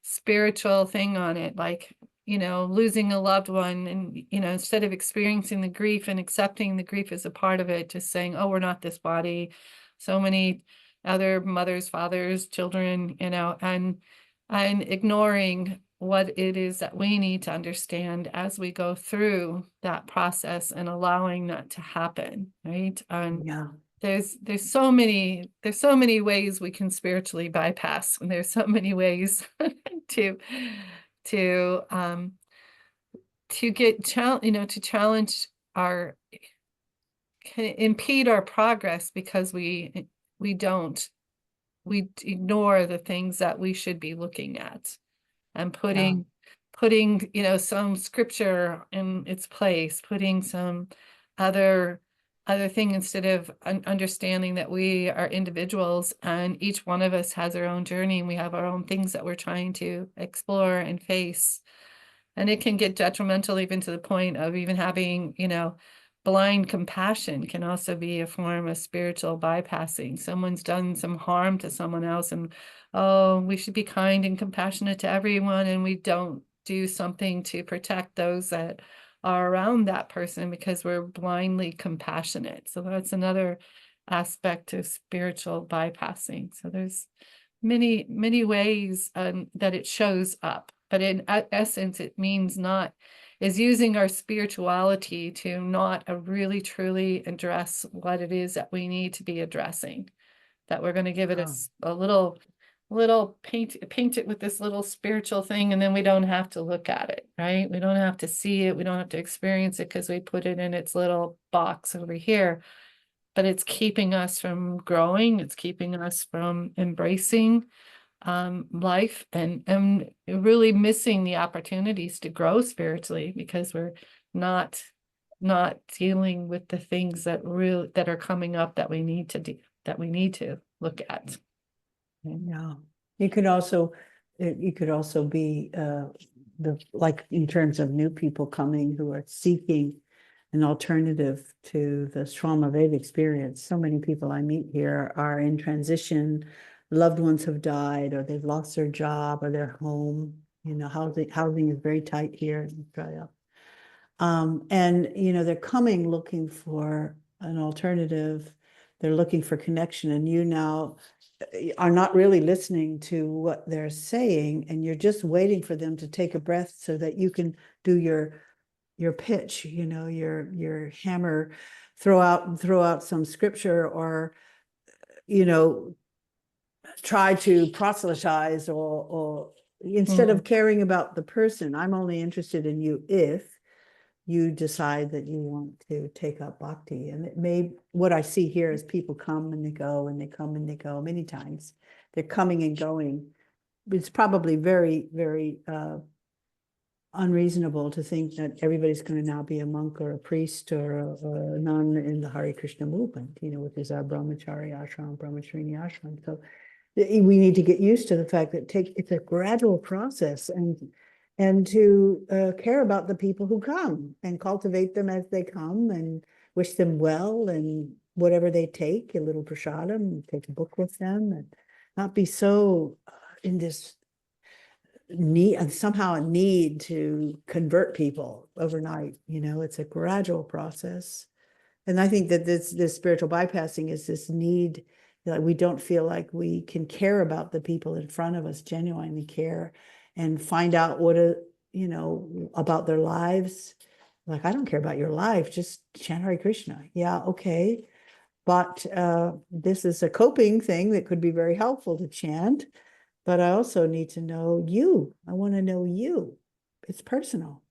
spiritual thing on it, like, losing a loved one, and, instead of experiencing the grief and accepting the grief as a part of it, just saying, oh, we're not this body. So many other mothers, fathers, children, and ignoring what it is that we need to understand as we go through that process and allowing that to happen, right? Yeah. There's so many ways we can spiritually bypass, and there's so many ways to get to challenge can impede our progress because we ignore the things that we should be looking at, and putting some scripture in its place, putting some other thing instead of understanding that we are individuals and each one of us has our own journey, and we have our own things that we're trying to explore and face. And it can get detrimental even to the point of even having, blind compassion can also be a form of spiritual bypassing. Someone's done some harm to someone else, and we should be kind and compassionate to everyone, and we don't do something to protect those that are around that person because we're blindly compassionate. So that's another aspect of spiritual bypassing. So there's many ways that it shows up, but in essence it means is using our spirituality to not really truly address what it is that we need to be addressing, that we're going to give it a little paint it with this little spiritual thing, and then we don't have to look at it, right? We don't have to see it, we don't have to experience it because we put it in its little box over here. But it's keeping us from growing, it's keeping us from embracing life, and really missing the opportunities to grow spiritually because we're not not dealing with the things that are coming up that we need to look at. Yeah, it could also be like in terms of new people coming who are seeking an alternative to the trauma they've experienced. So many people I meet here are in transition, loved ones have died, or they've lost their job or their home. You know, housing is very tight here in Australia. And you know, they're coming looking for an alternative. They're looking for connection, and you now are not really listening to what they're saying, and you're just waiting for them to take a breath so that you can do your pitch, you know, your hammer, throw out some scripture, or you know, try to proselytize, or instead of caring about the person. I'm only interested in you if you decide that you want to take up bhakti. And what I see here is people come and they go, and they come and they go many times. They're coming and going. It's probably very, very unreasonable to think that everybody's going to now be a monk or a priest or a nun in the Hare Krishna movement, you know, which is our brahmachari ashram, brahmacharini ashram. So we need to get used to the fact that it's a gradual process, and to care about the people who come and cultivate them as they come, and wish them well, and whatever they take, a little prasadam, take a book with them, and not be so in this somehow a need to convert people overnight. You know, it's a gradual process. And I think that this spiritual bypassing is this need that we don't feel like we can care about the people in front of us, genuinely care, and find out you know, about their lives. Like, I don't care about your life, just chant Hare Krishna. Yeah, okay. But this is a coping thing that could be very helpful to chant. But I also need to know you. I want to know you. It's personal.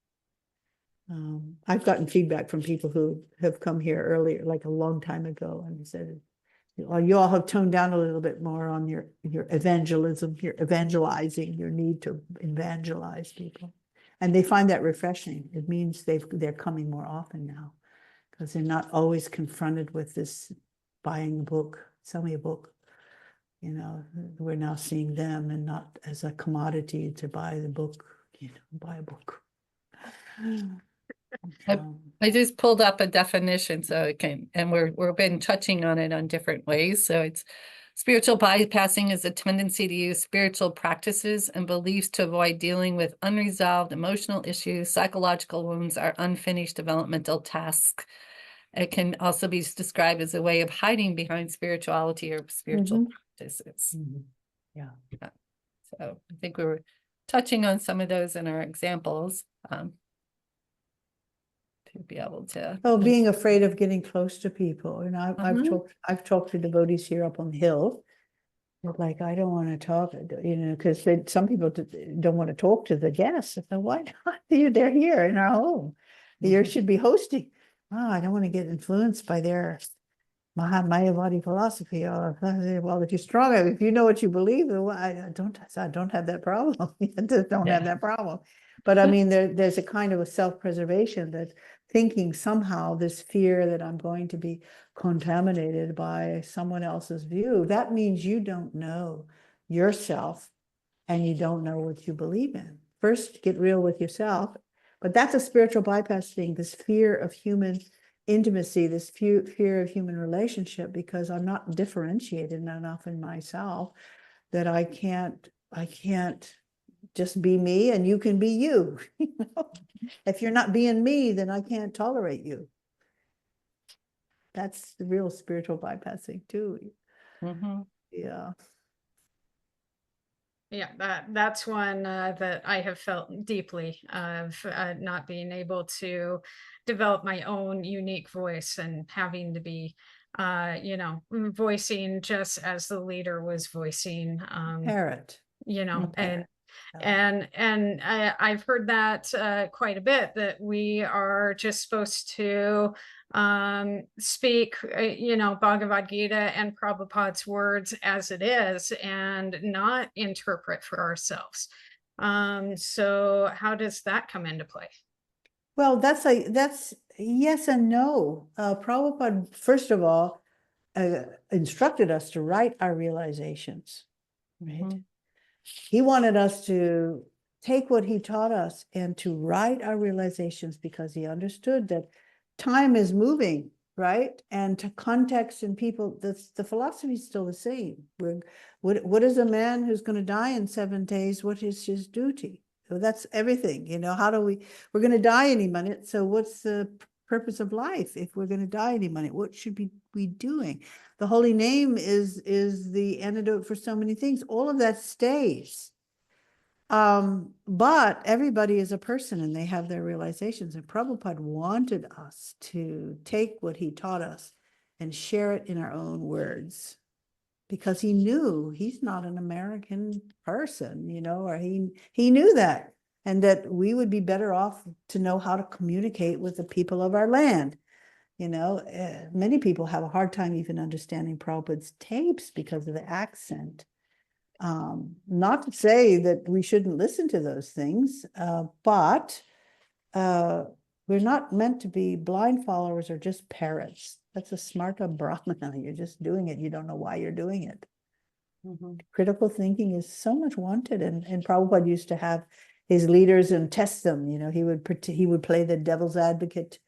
I've gotten feedback from people who have come here earlier, like a long time ago, and said, well, you all have toned down a little bit more on your evangelism, your evangelizing, your need to evangelize people. And they find that refreshing. It means they're coming more often now, because they're not always confronted with this buying a book, sell me a book. You know, we're now seeing them, and not as a commodity to buy the book, you know, buy a book. I just pulled up a definition so it can, and we've been touching on it on different ways. So it's spiritual bypassing is a tendency to use spiritual practices and beliefs to avoid dealing with unresolved emotional issues, psychological wounds, or unfinished developmental tasks. It can also be described as a way of hiding behind spirituality or spiritual practices. Yeah. So I think we were touching on some of those in our examples. To be able to. Oh, being afraid of getting close to people. And I've talked to devotees here up on the hill. They're like, I don't want to talk, you know, because some people don't want to talk to the guests. So why not? They're here in our home. You should be hosting. Oh, I don't want to get influenced by their Mayavadi philosophy. Or, well, if you're strong, if you know what you believe, well, I don't have that problem. I just don't have that problem. But I mean, there's a kind of a self-preservation, that thinking somehow this fear that I'm going to be contaminated by someone else's view, that means you don't know yourself, and you don't know what you believe in. First, get real with yourself. But that's a spiritual bypass thing, this fear of human intimacy, this fear of human relationship, because I'm not differentiated enough in myself that I can't just be me and you can be you. You know? If you're not being me, then I can't tolerate you. That's the real spiritual bypassing too. Yeah. Yeah, that's one that I have felt deeply, of not being able to develop my own unique voice, and having to be, you know, voicing just as the leader was voicing, Parrot. you know, Parrot. and I've heard that quite a bit, that we are just supposed to speak, you know, Bhagavad Gita and Prabhupada's words as it is, and not interpret for ourselves. So how does that come into play? Well, that's yes and no. Prabhupada, first of all, instructed us to write our realizations, right? Mhm. He wanted us to take what he taught us and to write our realizations, because he understood that time is moving, right? And to context and people, the philosophy is still the same. What is a man who's going to die in 7 days? What is his duty? So that's everything, how do we're going to die any minute. So what's the purpose of life? If we're going to die any minute, what should we be doing? The holy name is the antidote for so many things. All of that stays. But everybody is a person and they have their realizations. And Prabhupada wanted us to take what he taught us and share it in our own words, because he knew he's not an American person, or he knew that, and that we would be better off to know how to communicate with the people of our land. Many people have a hard time even understanding Prabhupada's tapes because of the accent. Not to say that we shouldn't listen to those things, but we're not meant to be blind followers or just parrots. That's a smarta brahmana. You're just doing it. You don't know why you're doing it. Mhm. Critical thinking is so much wanted, and Prabhupada used to have his leaders and test them. He would play the devil's advocate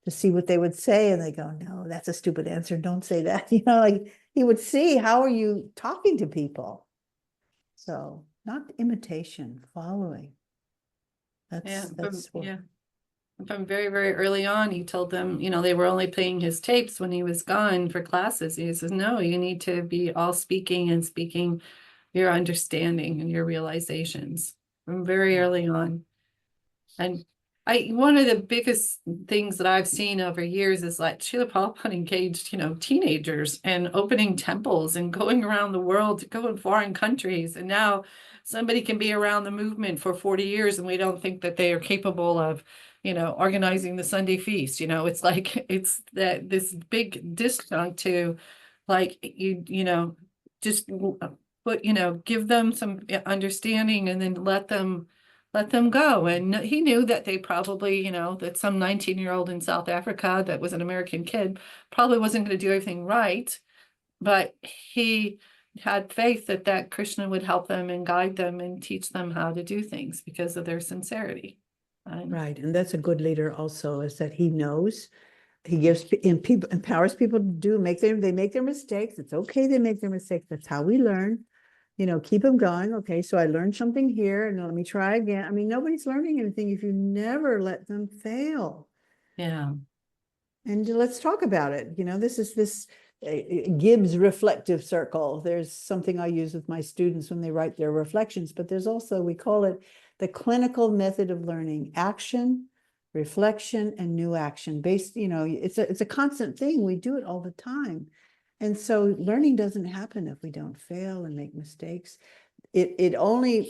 to see what they would say, and they go, no, that's a stupid answer, don't say that. Like he would see, how are you talking to people? So not imitation, following. That's what. Yeah. From very, very early on, he told them, they were only playing his tapes when he was gone for classes. He says, no, you need to be all speaking and speaking your understanding and your realizations from very early on. And one of the biggest things that I've seen over years is like Srila Prabhupada engaged, teenagers and opening temples and going around the world to go in foreign countries. And now somebody can be around the movement for 40 years and we don't think that they are capable of, organizing the Sunday feast. It's like, it's that this big disjunct to like, just put, give them some understanding and then let them go. And he knew that they probably, that some 19-year-old in South Africa that was an American kid probably wasn't going to do everything right. But he had faith that Krishna would help them and guide them and teach them how to do things because of their sincerity. Right. And that's a good leader also, is that he knows, he gives empowers people to make their mistakes. It's okay, they make their mistakes. That's how we learn. Keep them going. Okay, so I learned something here, and let me try again. I mean, nobody's learning anything if you never let them fail. Yeah. And let's talk about it. This is this Gibbs reflective circle. There's something I use with my students when they write their reflections, but there's also, we call it the clinical method of learning: action, reflection, and new action. Based, it's a constant thing. We do it all the time. And so learning doesn't happen if we don't fail and make mistakes. Learning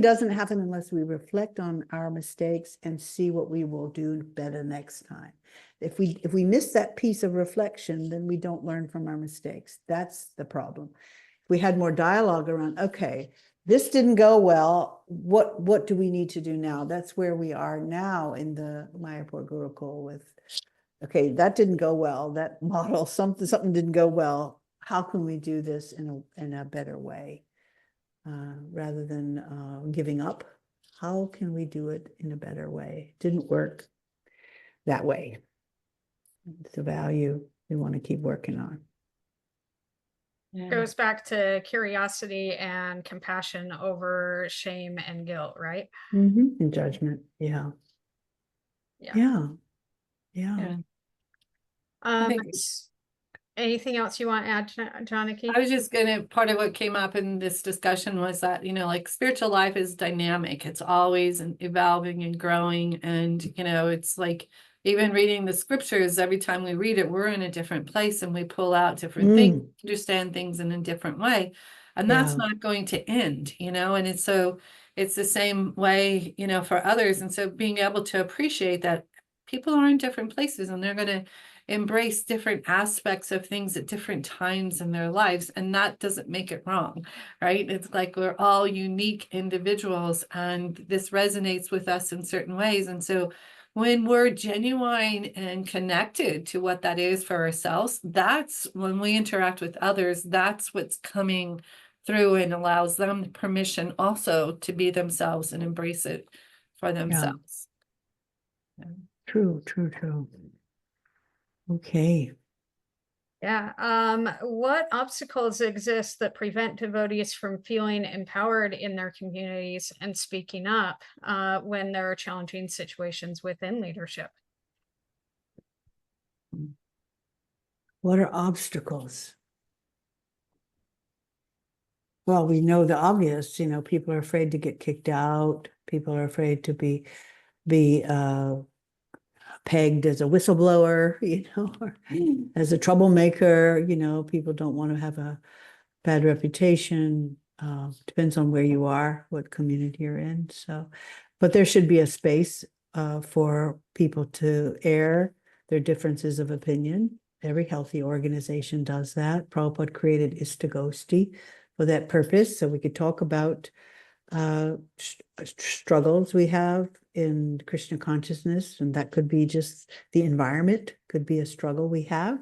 doesn't happen unless we reflect on our mistakes and see what we will do better next time. If we miss that piece of reflection, then we don't learn from our mistakes. That's the problem. If we had more dialogue around, okay, this didn't go well, what do we need to do now? That's where we are now in the Mayapur Gurukul with, okay, that didn't go well, that model, something didn't go well. How can we do this in a better way? Rather than giving up, how can we do it in a better way? It didn't work that way. It's a value we want to keep working on. Yeah. Goes back to curiosity and compassion over shame and guilt, right? And judgment. Yeah. Anything else you want to add, Janaki? I was just part of what came up in this discussion was that, like spiritual life is dynamic. It's always evolving and growing. And, it's like even reading the scriptures, every time we read it, we're in a different place and we pull out different things, understand things in a different way. And that's not going to end, and it's the same way, for others. And so being able to appreciate that people are in different places and they're going to embrace different aspects of things at different times in their lives, and that doesn't make it wrong, right? It's like we're all unique individuals and this resonates with us in certain ways, and so when we're genuine and connected to what that is for ourselves, that's when we interact with others, that's what's coming through and allows them permission also to be themselves and embrace it for themselves. True, true, true. Okay. Yeah. What obstacles exist that prevent devotees from feeling empowered in their communities and speaking up when there are challenging situations within leadership? What are obstacles? Well, we know the obvious, people are afraid to get kicked out. People are afraid to be pegged as a whistleblower, or as a troublemaker. People don't want to have a bad reputation. Depends on where you are, what community you're in. So, but there should be a space for people to air their differences of opinion. Every healthy organization does that. Prabhupada created ISKCON for that purpose, so we could talk about struggles we have in Krishna consciousness, and that could be just the environment, could be a struggle we have.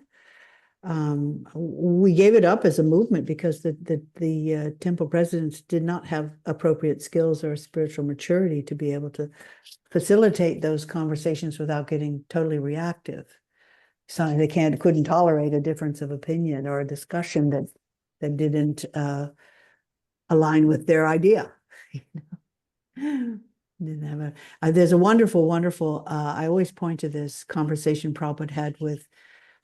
We gave it up as a movement because the temple presidents did not have appropriate skills or spiritual maturity to be able to facilitate those conversations without getting totally reactive. So they couldn't tolerate a difference of opinion or a discussion that didn't align with their idea. Didn't have there's a wonderful, I always point to this conversation Prabhupada had with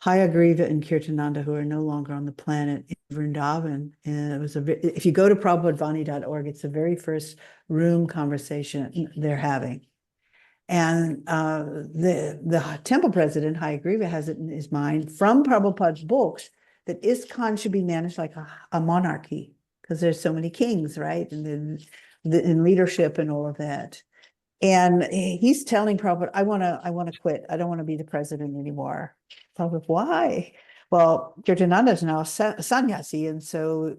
Hayagriva and Kirtananda, who are no longer on the planet, in Vrindavan. And it was if you go to prabhupavani.org, it's the very first room conversation they're having. And the temple president, Hayagriva, has it in his mind from Prabhupada's books that ISKCON should be managed like a monarchy, because there's so many kings, right? And then in leadership and all of that. And he's telling Prabhupada, I want to quit. I don't want to be the president anymore. Prabhupada, why? Well, Kirtananda is now a sannyasi. And so,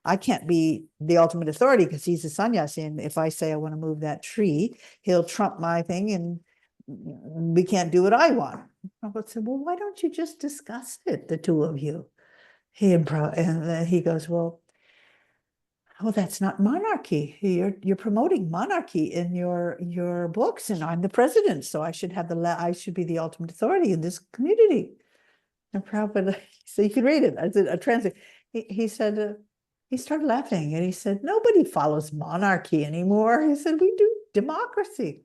I can't be the ultimate authority because he's a sannyasi. And if I say I want to move that tree, he'll trump my thing and we can't do what I want. Prabhupada said, well, why don't you just discuss it, the two of you? And then he goes, well, that's not monarchy. You're promoting monarchy in your books, and I'm the president, so I should be the ultimate authority in this community. And Prabhupada, so you can read it as a translate. He said, he started laughing, and he said, nobody follows monarchy anymore. He said, we do democracy.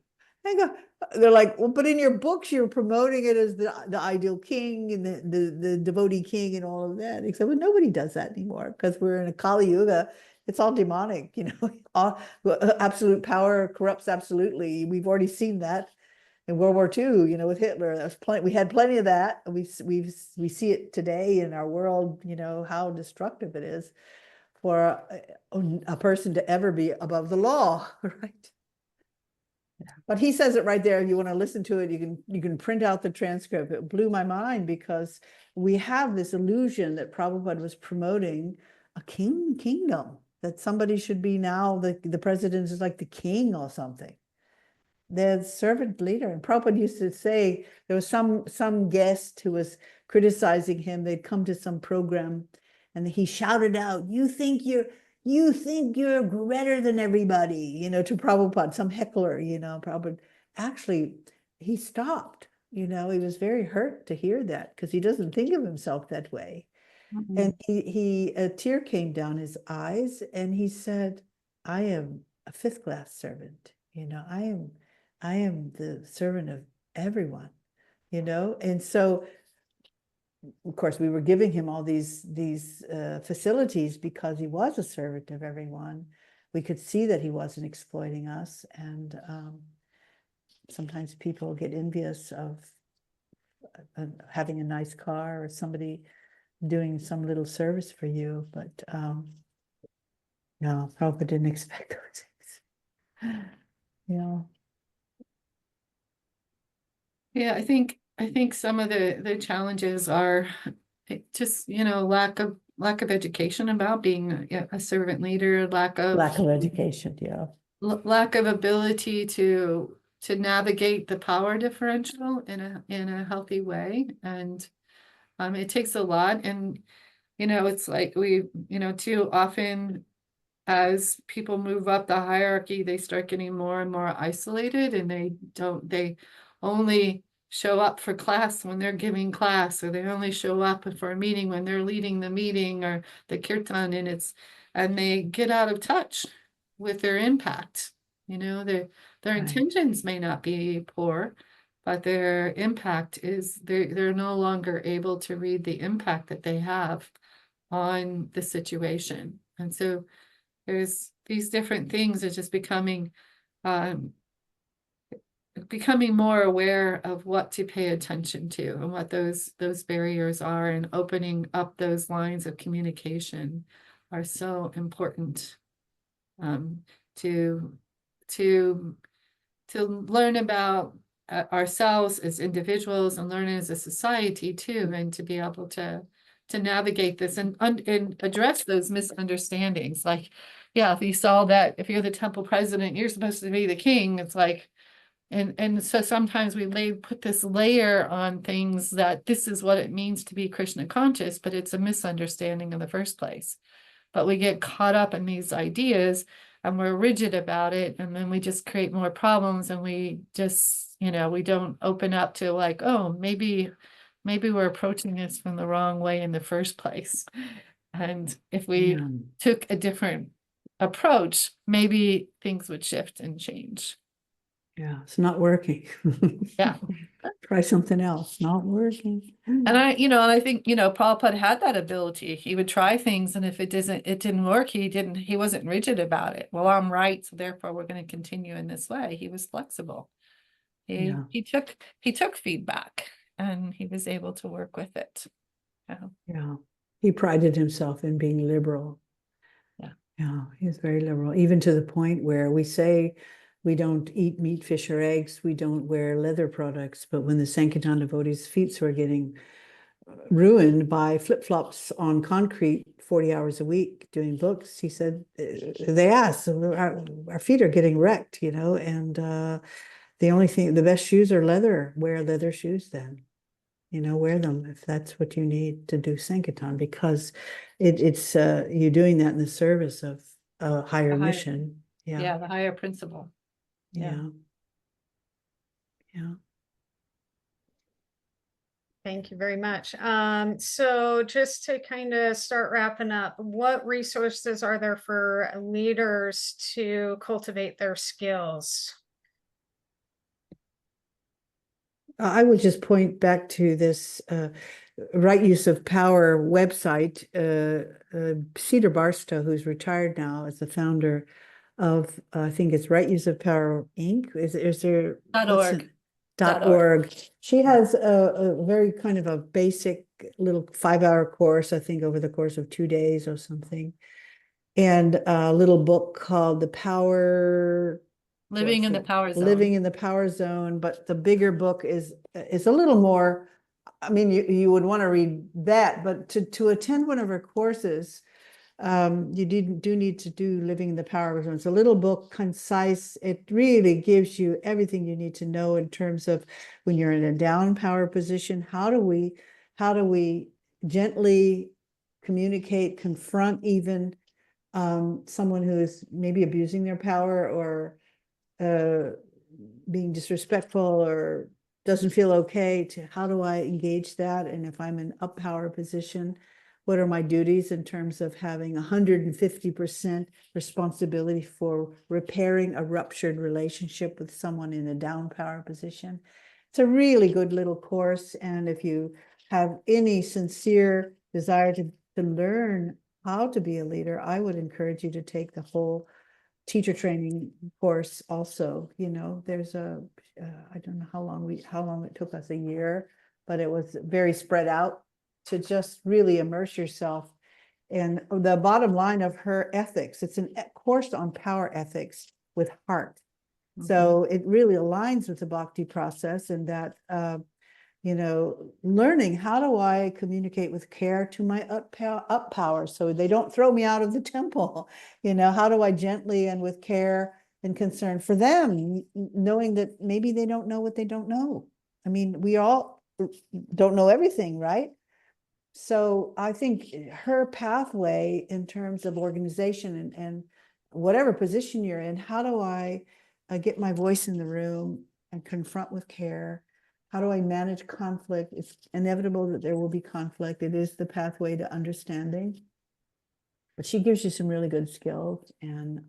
They're like, well, but in your books, you're promoting it as the ideal king and the devotee king and all of that. He said, well, nobody does that anymore because we're in a Kali Yuga. It's all demonic, absolute power corrupts absolutely. We've already seen that in World War II, with Hitler. We had plenty of that. We see it today in our world, how destructive it is for a person to ever be above the law, right? But he says it right there. If you want to listen to it, you can print out the transcript. It blew my mind because we have this illusion that Prabhupada was promoting a kingdom, that somebody should be now the president is like the king or something. The servant leader. And Prabhupada used to say there was some guest who was criticizing him. They'd come to some program and he shouted out, you think you're better than everybody, to Prabhupada, some heckler, Prabhupada. Actually, he stopped, he was very hurt to hear that because he doesn't think of himself that way. Mm-hmm. And a tear came down his eyes and he said, I am a fifth class servant, I am the servant of everyone, and so of course, we were giving him all these facilities because he was a servant of everyone. We could see that he wasn't exploiting us, and sometimes people get envious of having a nice car or somebody doing some little service for you. But no, Prabhupada didn't expect those things. Yeah, I think some of the challenges are just, lack of education about being a servant leader, lack of education, yeah. Lack of ability to navigate the power differential in a healthy way. And it takes a lot. And, it's like too often as people move up the hierarchy, they start getting more and more isolated, and they only show up for class when they're giving class, or they only show up for a meeting when they're leading the meeting or the kirtan, and they get out of touch with their impact. Their Right. intentions may not be poor, but their impact is they're no longer able to read the impact that they have on the situation. And so there's these different things are just becoming more aware of what to pay attention to and what those barriers are, and opening up those lines of communication are so important to learn about ourselves as individuals, and learn as a society too, and to be able to navigate this and address those misunderstandings. Like, yeah, if you saw that if you're the temple president, you're supposed to be the king, it's like, and so sometimes we put this layer on things that this is what it means to be Krishna conscious, but it's a misunderstanding in the first place. But we get caught up in these ideas and we're rigid about it, and then we just create more problems, and we just, we don't open up to like, oh, maybe we're approaching this from the wrong way in the first place. And if we Yeah. took a different approach, maybe things would shift and change. Yeah, it's not working. Yeah. Try something else, not working. And I think, Prabhupada had that ability. He would try things, and if it didn't work, he wasn't rigid about it. Well, I'm right, so therefore we're going to continue in this way. He was flexible. He took feedback, and he was able to work with it. Yeah. He prided himself in being liberal. Yeah, he's very liberal, even to the point where we say we don't eat meat, fish, or eggs. We don't wear leather products. But when the Sankirtan devotees' feet were getting ruined by flip-flops on concrete 40 hours a week doing books, he said, they asked, our feet are getting wrecked, and the best shoes are leather. Wear leather shoes then. Wear them if that's what you need to do Sankirtan, because it's you're doing that in the service of a higher mission. Yeah, the higher principle. Yeah. Thank you very much. So just to kind of start wrapping up, what resources are there for leaders to cultivate their skills? I would just point back to this Right Use of Power website. Cedar Barstow, who's retired now, is the founder of, I think it's Right Use of Power Inc. Is there .org. .org. She has a very kind of a basic little 5-hour course, I think, over the course of 2 days or something, and a little book called The Power. Living in the Power Zone. Living in the Power Zone. But the bigger book is a little more, I mean, you would want to read that, but to attend one of her courses, you do need to do Living in the Power Zone. It's a little book, concise. It really gives you everything you need to know in terms of when you're in a down power position, how do we gently communicate, confront even someone who is maybe abusing their power, or being disrespectful, or doesn't feel okay, to how do I engage that? And if I'm in up power position, what are my duties in terms of having 150% responsibility for repairing a ruptured relationship with someone in a down power position? It's a really good little course. And if you have any sincere desire to learn how to be a leader, I would encourage you to take the whole teacher training course also. There's I don't know how long it took us, a year, but it was very spread out to just really immerse yourself. And the bottom line of her ethics, it's a course on power ethics with heart. So it really aligns with the bhakti process, and that learning, how do I communicate with care to my up power so they don't throw me out of the temple? How do I gently and with care and concern for them, knowing that maybe they don't know what they don't know. I mean, we all don't know everything, right? So I think her pathway in terms of organization and whatever position you're in, how do I get my voice in the room and confront with care? How do I manage conflict? It's inevitable that there will be conflict. It is the pathway to understanding. But she gives you some really good skills and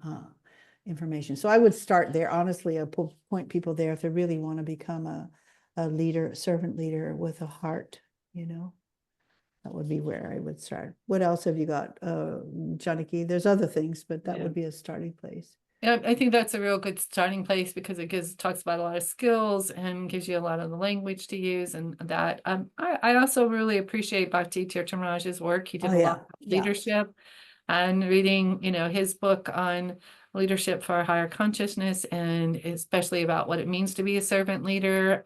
information. So I would start there. Honestly, I point people there if they really want to become a leader, servant leader with a heart, you know. That would be where I would start. What else have you got, Janaki? There's other things, but that would be a starting place. Yeah, I think that's a real good starting place because it talks about a lot of skills and gives you a lot of the language to use and that. I also really appreciate Bhakti Tirthamaraj's work. He did a lot of leadership and reading, his book on leadership for a higher consciousness and especially about what it means to be a servant leader.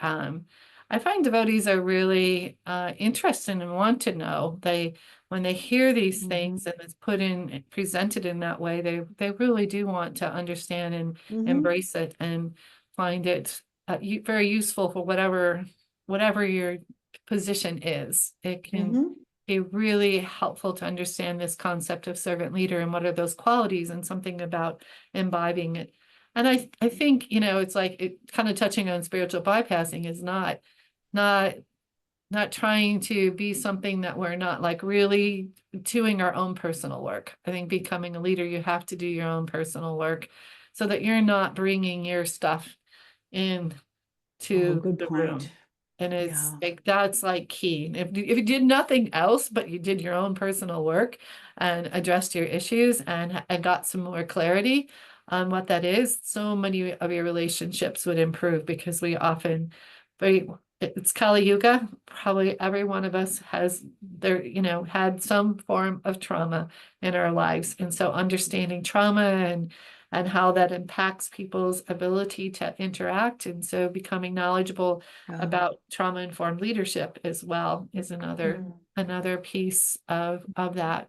I find devotees are really interested and want to know. When they hear these things and it's presented in that way, they really do want to understand and embrace it and find it very useful for whatever your position is. It can be really helpful to understand this concept of servant leader and what are those qualities and something about imbibing it. And I think, it's like it kind of touching on spiritual bypassing is not trying to be something that we're not like really doing our own personal work. I think becoming a leader, you have to do your own personal work so that you're not bringing your stuff in to the room. And it's like, that's like key. If you did nothing else, but you did your own personal work and addressed your issues and got some more clarity on what that is, so many of your relationships would improve because we often it's Kali Yuga. Probably every one of us has had some form of trauma in our lives. And so understanding trauma and how that impacts people's ability to interact. And so becoming knowledgeable about trauma-informed leadership as well is another piece of that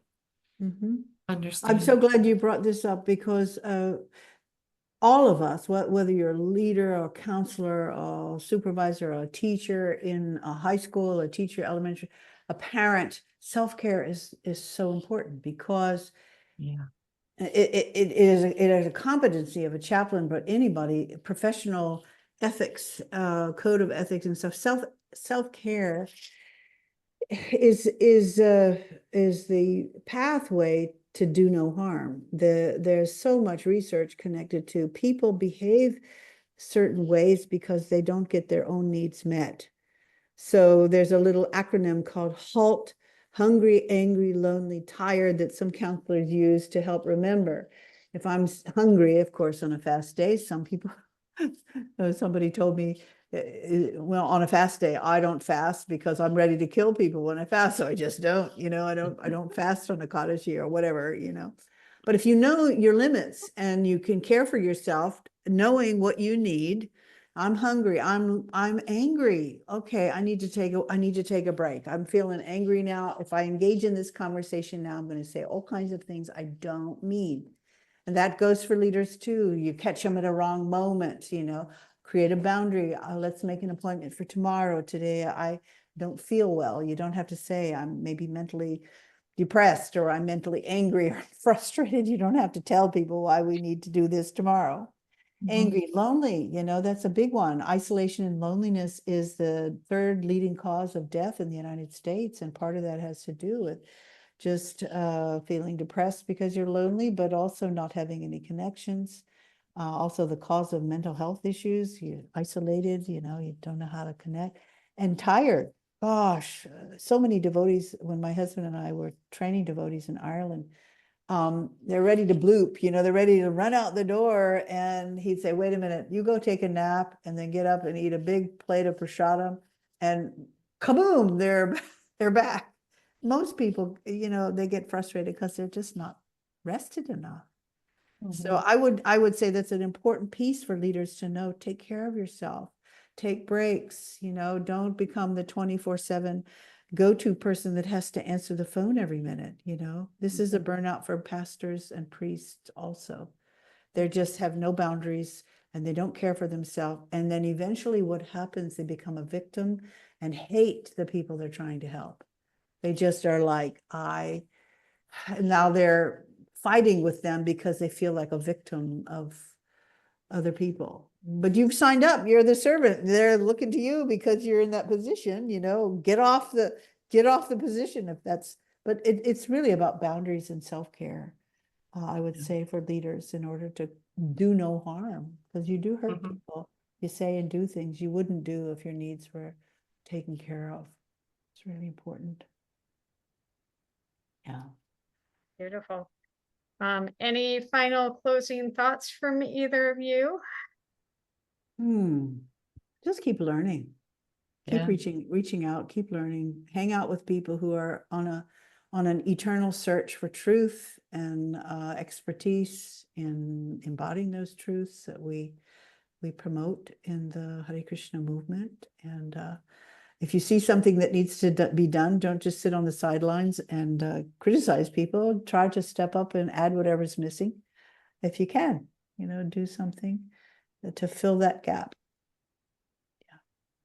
understanding. I'm so glad you brought this up because all of us, whether you're a leader or a counselor or supervisor or a teacher in a high school, a teacher, elementary, a parent, self-care is so important because it is a competency of a chaplain, but anybody, professional ethics, code of ethics and stuff. Self-care is the pathway to do no harm. There's so much research connected to people behave certain ways because they don't get their own needs met. So there's a little acronym called HALT, hungry, angry, lonely, tired, that some counselors use to help remember. If I'm hungry, of course, on a fast day, some people, somebody told me, well, on a fast day, I don't fast because I'm ready to kill people when I fast. So I just don't, I don't fast on a Ekadashi or whatever, But if you know your limits and you can care for yourself, knowing what you need, I'm hungry, I'm angry. Okay, I need to take a break. I'm feeling angry now. If I engage in this conversation now, I'm going to say all kinds of things I don't mean. And that goes for leaders too. You catch them at a wrong moment, create a boundary. Let's make an appointment for tomorrow. Today, I don't feel well. You don't have to say I'm maybe mentally depressed or I'm mentally angry or frustrated. You don't have to tell people why we need to do this tomorrow. Angry, lonely, that's a big one. Isolation and loneliness is the third leading cause of death in the United States. And part of that has to do with just feeling depressed because you're lonely, but also not having any connections. Also the cause of mental health issues, you're isolated, you don't know how to connect, and tired. Gosh, so many devotees, when my husband and I were training devotees in Ireland, they're ready to bloop, they're ready to run out the door, and he'd say, wait a minute, you go take a nap and then get up and eat a big plate of prasadam, and kaboom, they're back. Most people, they get frustrated because they're just not rested enough. So I would say that's an important piece for leaders to know. Take care of yourself, take breaks, don't become the 24/7 go-to person that has to answer the phone every minute. This is a burnout for pastors and priests also. They just have no boundaries and they don't care for themselves. And then eventually what happens, they become a victim and hate the people they're trying to help. They just are like, now they're fighting with them because they feel like a victim of other people. But you've signed up, you're the servant. They're looking to you because you're in that position, get off the position if that's, but it's really about boundaries and self-care. I would say for leaders in order to do no harm, because you do hurt people. You say and do things you wouldn't do if your needs were taken care of. It's really important. Yeah. Beautiful. Any final closing thoughts from either of you? Just keep learning. Keep Yeah. reaching out, keep learning, hang out with people who are on an eternal search for truth and expertise in embodying those truths that we promote in the Hare Krishna movement. And if you see something that needs to be done, don't just sit on the sidelines and criticize people. Try to step up and add whatever's missing. If you can, do something to fill that gap.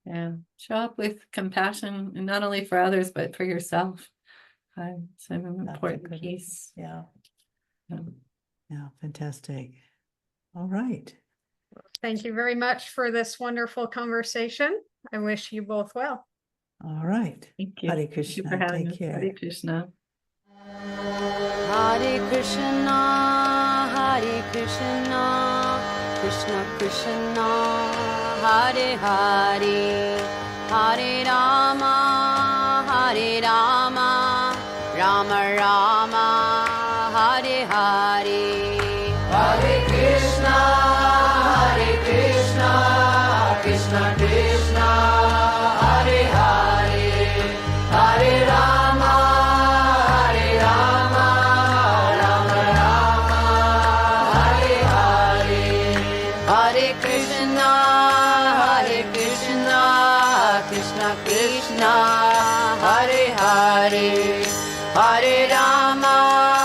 Yeah, show up with compassion, and not only for others, but for yourself. It's an important piece. Yeah. Yeah. Yeah, fantastic. All right. Thank you very much for this wonderful conversation. I wish you both well. All right. Thank you. Hare Thank you for Krishna. having Take us. care. Hare Krishna. Hare Krishna, Krishna Krishna, Hare Hare, Hare Rama, Rama Rama, Hare Hare. Hare Krishna, Krishna Krishna, Hare Hare, Hare Rama, Rama Rama, Hare Hare. Hare Krishna, Krishna Krishna, Hare Hare, Hare Rama.